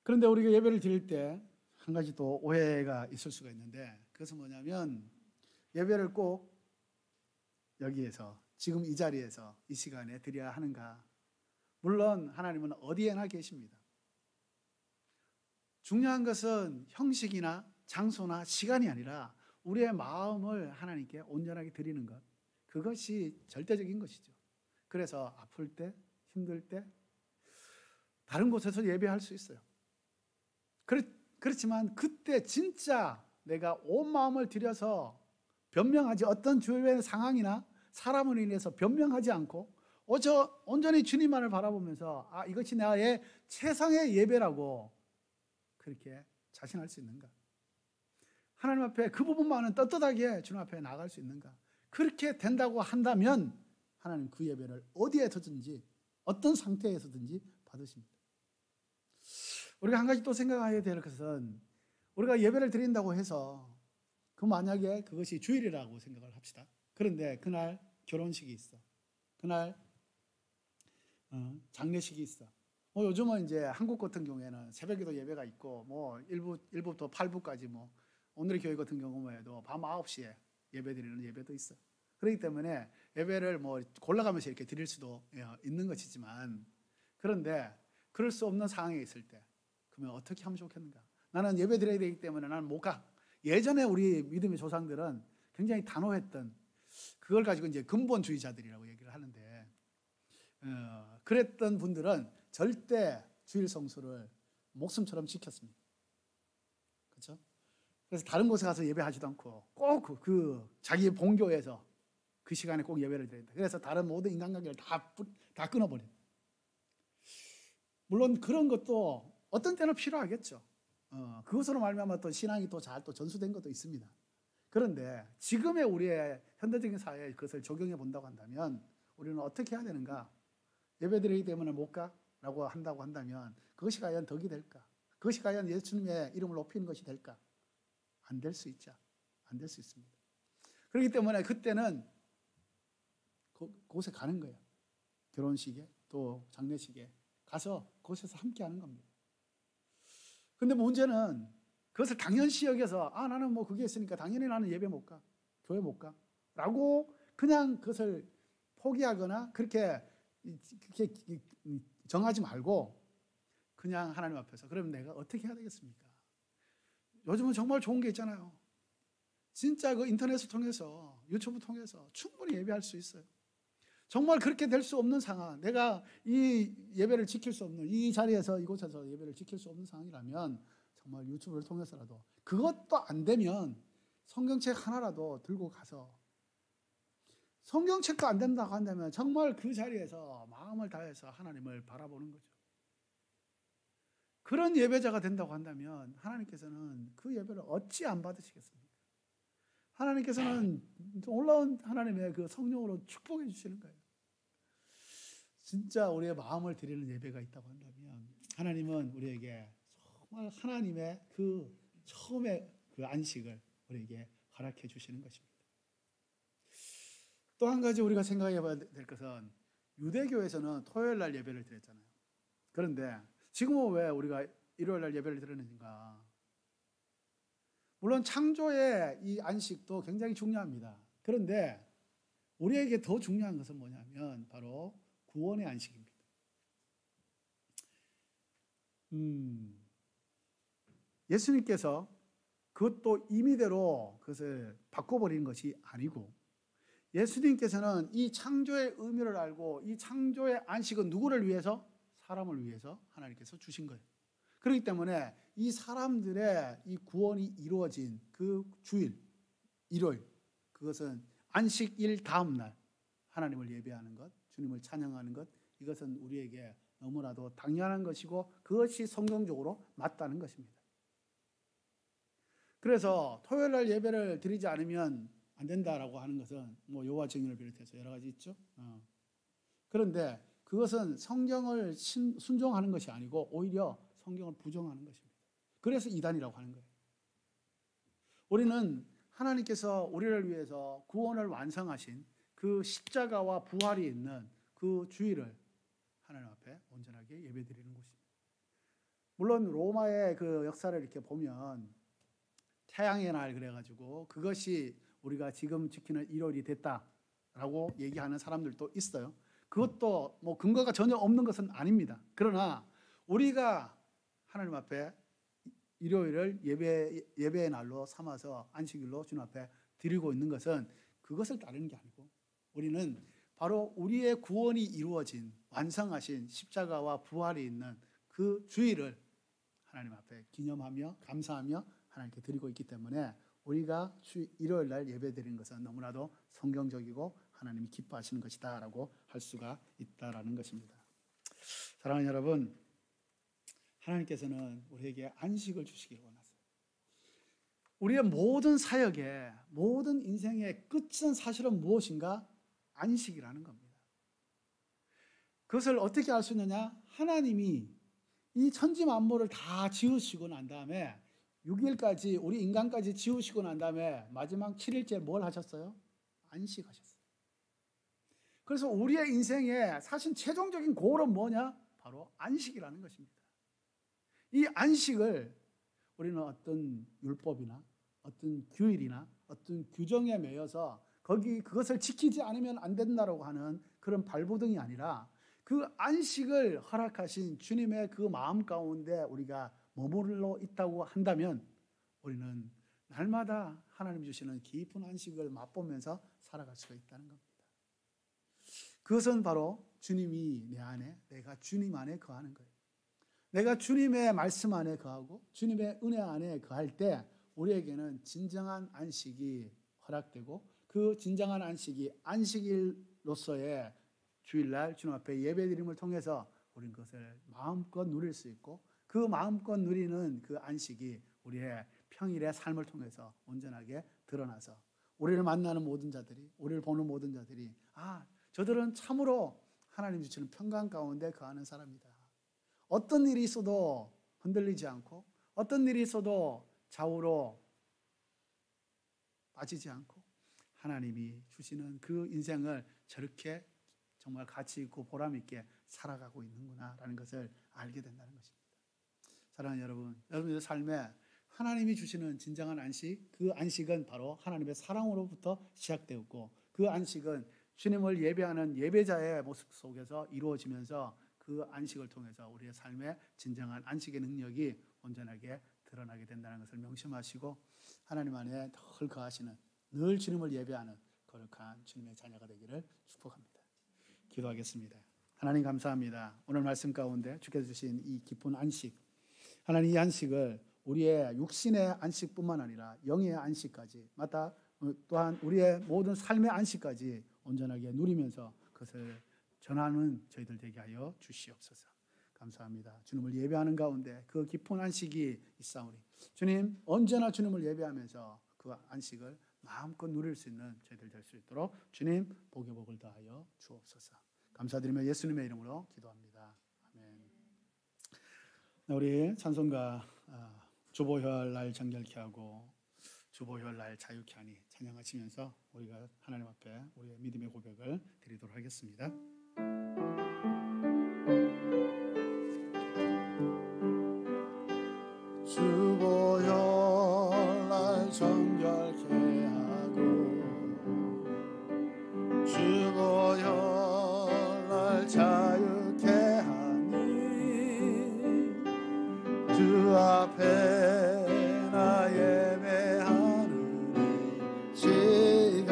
그런데 우리가 예배를 드릴 때 한 가지 또 오해가 있을 수가 있는데, 그것은 뭐냐면 예배를 꼭 여기에서 지금 이 자리에서 이 시간에 드려야 하는가? 물론 하나님은 어디에나 계십니다. 중요한 것은 형식이나 장소나 시간이 아니라 우리의 마음을 하나님께 온전하게 드리는 것, 그것이 절대적인 것이죠. 그래서 아플 때, 힘들 때 다른 곳에서 예배할 수 있어요. 그렇지만 그때 진짜 내가 온 마음을 들여서 변명하지, 어떤 주변의 상황이나 사람을 인해서 변명하지 않고 온전히 주님만을 바라보면서 이것이 나의 최상의 예배라고 그렇게 자신할 수 있는가? 하나님 앞에 그 부분만은 떳떳하게 주님 앞에 나갈 수 있는가? 그렇게 된다고 한다면 하나님 그 예배를 어디에서든지 어떤 상태에서든지 받으십니다. 우리가 한 가지 또 생각해야 될 것은, 우리가 예배를 드린다고 해서 만약에 그것이 주일이라고 생각을 합시다. 그런데 그날 결혼식이 있어. 그날 장례식이 있어. 요즘은 이제 한국 같은 경우에는 새벽에도 예배가 있고 1부부터 8부까지 오늘의 교회 같은 경우에도 밤 9시에 예배 드리는 예배도 있어. 그렇기 때문에 예배를 뭐 골라가면서 이렇게 드릴 수도 있는 것이지만, 그런데 그럴 수 없는 상황에 있을 때 그러면 어떻게 하면 좋겠는가? 나는 예배 드려야 되기 때문에 나는 못 가. 예전에 우리 믿음의 조상들은 굉장히 단호했던, 그걸 가지고 이제 근본주의자들이라고 얘기를 하는데, 그랬던 분들은 절대 주일 성수를 목숨처럼 지켰습니다. 그렇죠? 그래서 다른 곳에 가서 예배하지도 않고 꼭 그 자기 본교에서 그 시간에 꼭 예배를 드린다. 그래서 다른 모든 인간관계를 다 끊어버린. 물론 그런 것도 어떤 때는 필요하겠죠. 그것으로 말미암아 또 신앙이 또 잘 또 전수된 것도 있습니다. 그런데 지금의 우리의 현대적인 사회에 그것을 적용해 본다고 한다면 우리는 어떻게 해야 되는가? 예배드리기 때문에 못 가라고 한다고 한다면 그것이 과연 덕이 될까? 그것이 과연 예수님의 이름을 높이는 것이 될까? 안 될 수 있죠. 안 될 수 있습니다. 그렇기 때문에 그때는 그곳에 가는 거예요. 결혼식에 또 장례식에 가서 그곳에서 함께 하는 겁니다. 근데 문제는 그것을 당연시 여겨서 나는 뭐 그게 있으니까 당연히 나는 예배 못 가, 교회 못 가 라고 그냥 그것을 포기하거나 그렇게 정하지 말고 그냥 하나님 앞에서 그럼 내가 어떻게 해야 되겠습니까? 요즘은 정말 좋은 게 있잖아요. 진짜 그 인터넷을 통해서, 유튜브 통해서 충분히 예배할 수 있어요. 정말 그렇게 될 수 없는 상황, 내가 이 예배를 지킬 수 없는, 이 자리에서 이곳에서 예배를 지킬 수 없는 상황이라면 정말 유튜브를 통해서라도, 그것도 안 되면 성경책 하나라도 들고 가서, 성경책도 안 된다고 한다면 정말 그 자리에서 마음을 다해서 하나님을 바라보는 거죠. 그런 예배자가 된다고 한다면 하나님께서는 그 예배를 어찌 안 받으시겠습니까? 하나님께서는 놀라운 하나님의 그 성령으로 축복해 주시는 거예요. 진짜 우리의 마음을 드리는 예배가 있다고 한다면 하나님은 우리에게 정말 하나님의 그 처음의 그 안식을 우리에게 허락해 주시는 것입니다. 또 한 가지 우리가 생각해 봐야 될 것은, 유대교에서는 토요일 날 예배를 드렸잖아요. 그런데 지금은 왜 우리가 일요일 날 예배를 드리는가? 물론 창조의 이 안식도 굉장히 중요합니다. 그런데 우리에게 더 중요한 것은 뭐냐면 바로 구원의 안식입니다. 예수님께서 그것도 임의대로 그것을 바꿔버리는 것이 아니고, 예수님께서는 이 창조의 의미를 알고 이 창조의 안식은 누구를 위해서? 사람을 위해서 하나님께서 주신 거예요. 그렇기 때문에 이 사람들의 이 구원이 이루어진 그 주일, 일요일, 그것은 안식일 다음 날 하나님을 예배하는 것, 주님을 찬양하는 것, 이것은 우리에게 너무나도 당연한 것이고 그것이 성경적으로 맞다는 것입니다. 그래서 토요일 날 예배를 드리지 않으면 안 된다라고 하는 것은 뭐 여호와 증인을 비롯해서 여러 가지 있죠. 그런데 그것은 성경을 순종하는 것이 아니고 오히려 성경을 부정하는 것입니다. 그래서 이단이라고 하는 거예요. 우리는 하나님께서 우리를 위해서 구원을 완성하신 그 십자가와 부활이 있는 그 주일을 하나님 앞에 온전하게 예배드리는 곳입니다. 물론 로마의 그 역사를 이렇게 보면 태양의 날 그래가지고 그것이 우리가 지금 지키는 일요일이 됐다라고 얘기하는 사람들도 있어요. 그것도 뭐 근거가 전혀 없는 것은 아닙니다. 그러나 우리가 하나님 앞에 일요일을 예배의 날로 삼아서 안식일로 주님 앞에 드리고 있는 것은 그것을 따르는 게 아니고, 우리는 바로 우리의 구원이 이루어진 완성하신 십자가와 부활이 있는 그 주일을 하나님 앞에 기념하며 감사하며 하나님께 드리고 있기 때문에 우리가 일요일 날 예배 드리는 것은 너무나도 성경적이고 하나님이 기뻐하시는 것이다 라고 할 수가 있다라는 것입니다. 사랑하는 여러분, 하나님께서는 우리에게 안식을 주시기를 원하세요. 우리의 모든 사역의 모든 인생의 끝은 사실은 무엇인가? 안식이라는 겁니다. 그것을 어떻게 알 수 있느냐? 하나님이 이 천지 만물을 다 지으시고 난 다음에 6일까지 우리 인간까지 지으시고 난 다음에 마지막 7일째 뭘 하셨어요? 안식하셨어요. 그래서 우리의 인생의 사실 최종적인 고울은 뭐냐? 바로 안식이라는 것입니다. 이 안식을 우리는 어떤 율법이나 어떤 규율이나 어떤 규정에 매여서 그것을 지키지 않으면 안 된다라고 하는 그런 발버둥이 아니라 그 안식을 허락하신 주님의 그 마음 가운데 우리가 머물러 있다고 한다면 우리는 날마다 하나님 주시는 깊은 안식을 맛보면서 살아갈 수가 있다는 겁니다. 그것은 바로 주님이 내 안에, 내가 주님 안에 거하는 거예요. 내가 주님의 말씀 안에 거하고 주님의 은혜 안에 거할 때 우리에게는 진정한 안식이 허락되고 그 진정한 안식이 안식일로서의 주일날 주님 앞에 예배드림을 통해서 우리는 그것을 마음껏 누릴 수 있고 그 마음껏 누리는 그 안식이 우리의 평일의 삶을 통해서 온전하게 드러나서 우리를 만나는 모든 자들이, 우리를 보는 모든 자들이 저들은 참으로 하나님 주시는 평강 가운데 거하는 사람이다. 어떤 일이 있어도 흔들리지 않고 어떤 일이 있어도 좌우로 빠지지 않고 하나님이 주시는 그 인생을 저렇게 정말 가치 있고 보람 있게 살아가고 있는구나라는 것을 알게 된다는 것입니다. 사랑하는 여러분, 여러분의 삶에 하나님이 주시는 진정한 안식, 그 안식은 바로 하나님의 사랑으로부터 시작되었고 그 안식은 주님을 예배하는 예배자의 모습 속에서 이루어지면서 그 안식을 통해서 우리의 삶에 진정한 안식의 능력이 온전하게 드러나게 된다는 것을 명심하시고 하나님 안에 늘 거하시는, 늘 주님을 예배하는 거룩한 주님의 자녀가 되기를 축복합니다. 기도하겠습니다. 하나님 감사합니다. 오늘 말씀 가운데 주께서 주신 이 깊은 안식, 하나님 이 안식을 우리의 육신의 안식뿐만 아니라 영의 안식까지 마다 또한 우리의 모든 삶의 안식까지 온전하게 누리면서 그것을 전하는 저희들 되게 하여 주시옵소서. 감사합니다. 주님을 예배하는 가운데 그 깊은 안식이 있사오니 주님 언제나 주님을 예배하면서 그 안식을 마음껏 누릴 수 있는 저희들 될 수 있도록 주님 복의 복을 더하여 주옵소서. 감사드리며 예수님의 이름으로 기도합니다. 아멘. 우리 찬송가 주보혈 날 정결케 하고 주보혈 날 자유케 하니 찬양하시면서 우리가 하나님 앞에 우리의 믿음의 고백을 드리도록 하겠습니다. 주보혈 날 정결케 하고 주보혈 날 자유케 하니 주 앞에 나 예배하는 이 시간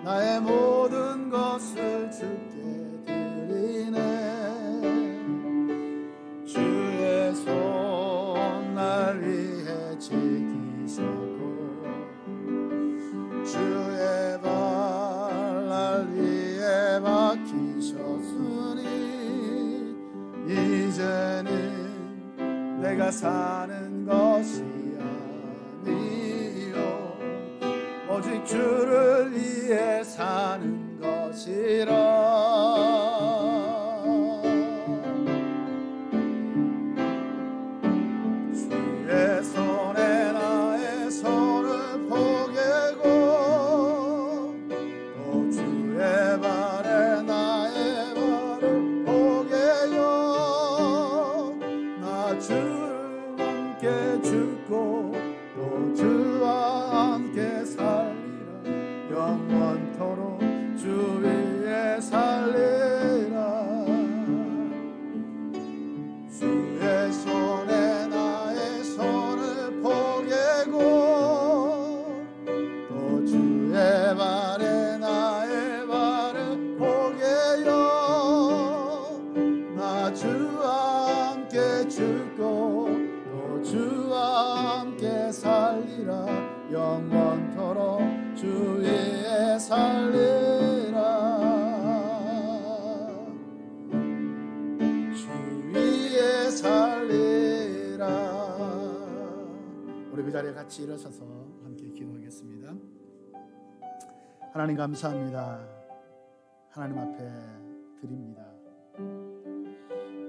나의 모든 것을 주께 드리네. 주의 손 날 위해 지키셨고 주의 발 날 위해 박히셨으니 이제는 내가 사는 것이 아니요 오직 주를 위해 사는 것이라. 주의 손에 나의 손을 포개고 또 주의 발에 나의 발을 포개요. 나 주와 함께 죽고 또 주와 함께 살리라. 영원토록 주 위에 살리라. 주의 손에 나의 손을 포개고 또 주의 발에 나의 발을 포개요. 나 주와 함께 죽고 또 주와 함께 살리라. 영원토록 주 위에 살리라. 주 위에 살리라. 우리 그 자리에 같이 일어서서 함께 기도하겠습니다. 하나님 감사합니다. 하나님 앞에 드립니다.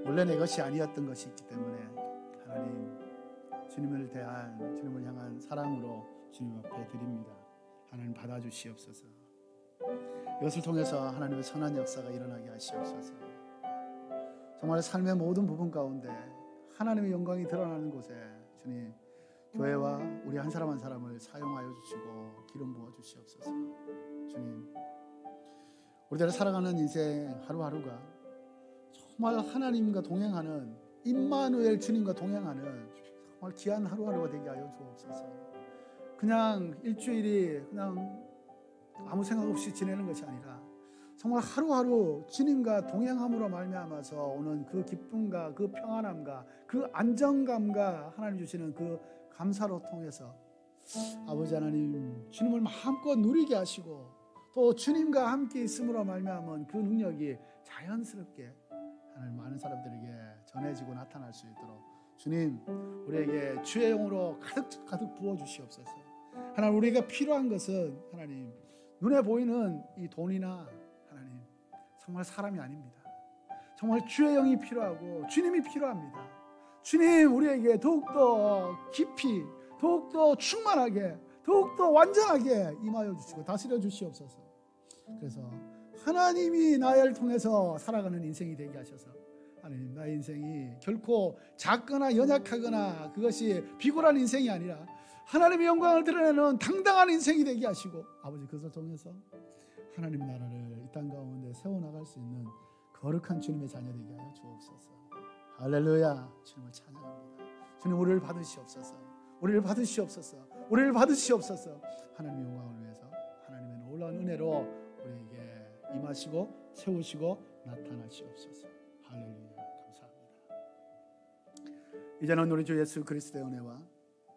원래 내 것이 아니었던 것이 있기 때문에 하나님 주님을 향한 사랑으로 주님 앞에 드립니다. 하나님 받아주시옵소서. 이것을 통해서 하나님의 선한 역사가 일어나게 하시옵소서. 정말 삶의 모든 부분 가운데 하나님의 영광이 드러나는 곳에 주님 교회와 우리 한 사람 한 사람을 사용하여 주시고 기름 부어 주시옵소서. 주님, 우리들 살아가는 인생 하루하루가 정말 하나님과 동행하는 임마누엘 주님과 동행하는 정말 귀한 하루하루가 되게 하여 주옵소서. 그냥 일주일이 그냥 아무 생각 없이 지내는 것이 아니라 정말 하루하루 주님과 동행함으로 말미암아서 오는 그 기쁨과 그 평안함과 그 안정감과 하나님 주시는 그 감사로 통해서 아버지 하나님 주님을 마음껏 누리게 하시고 또 주님과 함께 있음으로 말미암은 그 능력이 자연스럽게 하나님 많은 사람들에게 전해지고 나타날 수 있도록 주님 우리에게 주의 영으로 가득 부어주시옵소서. 하나님 우리가 필요한 것은 하나님 눈에 보이는 이 돈이나 하나님 정말 사람이 아닙니다. 정말 주의 영이 필요하고 주님이 필요합니다. 주님 우리에게 더욱더 깊이 더욱더 충만하게 더욱더 완전하게 임하여 주시고 다스려 주시옵소서. 그래서 하나님이 나를 통해서 살아가는 인생이 되게 하셔서 하나님 나의 인생이 결코 작거나 연약하거나 그것이 비굴한 인생이 아니라 하나님의 영광을 드러내는 당당한 인생이 되게 하시고 아버지 그것을 통해서 하나님의 나라를 이 땅 가운데 세워나갈 수 있는 거룩한 주님의 자녀 되게 하여 주옵소서. 할렐루야. 주님을 찬양합니다. 주님 우리를 받으시옵소서. 우리를 받으시옵소서. 우리를 받으시옵소서. 하나님의 영광을 위해서 하나님의 놀라운 은혜로 우리에게 임하시고 세우시고 나타나시옵소서. 할렐루야. 감사합니다. 이제는 우리 주 예수 그리스도의 은혜와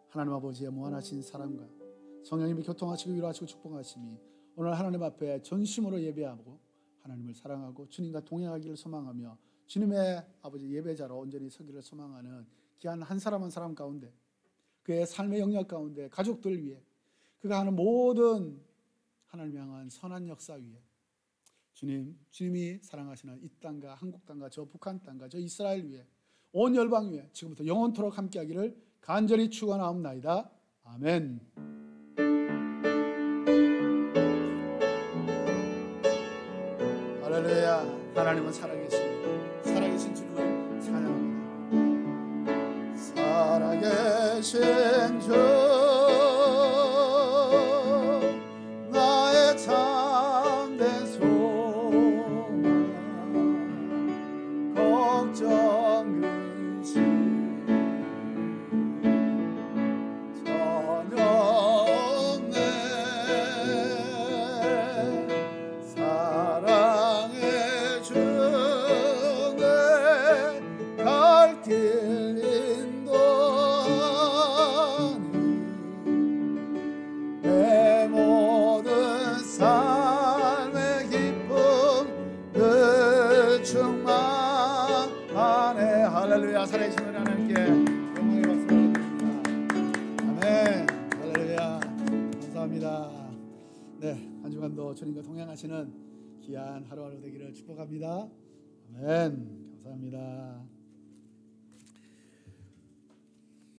하나님 아버지의 무한하신 사랑과 성령님이 교통하시고 위로하시고 축복하심이 오늘 하나님 앞에 전심으로 예배하고 하나님을 사랑하고 주님과 동행하기를 소망하며 주님의 아버지 예배자로 온전히 서기를 소망하는 귀한 한 사람 한 사람 가운데 그의 삶의 영역 가운데 가족들 위해 그가 하는 모든 하나님 향한 선한 역사 위에 주님이 사랑하시는 이 땅과 한국 땅과 저 북한 땅과 저 이스라엘 위에 온 열방 위에 지금부터 영원토록 함께하기를 간절히 축원하옵나이다. 아멘. 할렐루야. 하나님은 살아계십니다. 살아계신 주님을 찬양합니다. 살아계신 주 나의 참된 소망 걱정 근심 전혀 없네. 사랑해 주네 갈 길 인도하니 내 모든 삶의 기쁨 늘 충만하네. 할렐루야. 살아계신 하나님께 영광의 박수를 드립니다. 아멘. 할렐루야. 감사합니다. 네, 한 주간도 주님과 동행하시는 귀한 하루하루 되기를 축복합니다. 아멘. 감사합니다.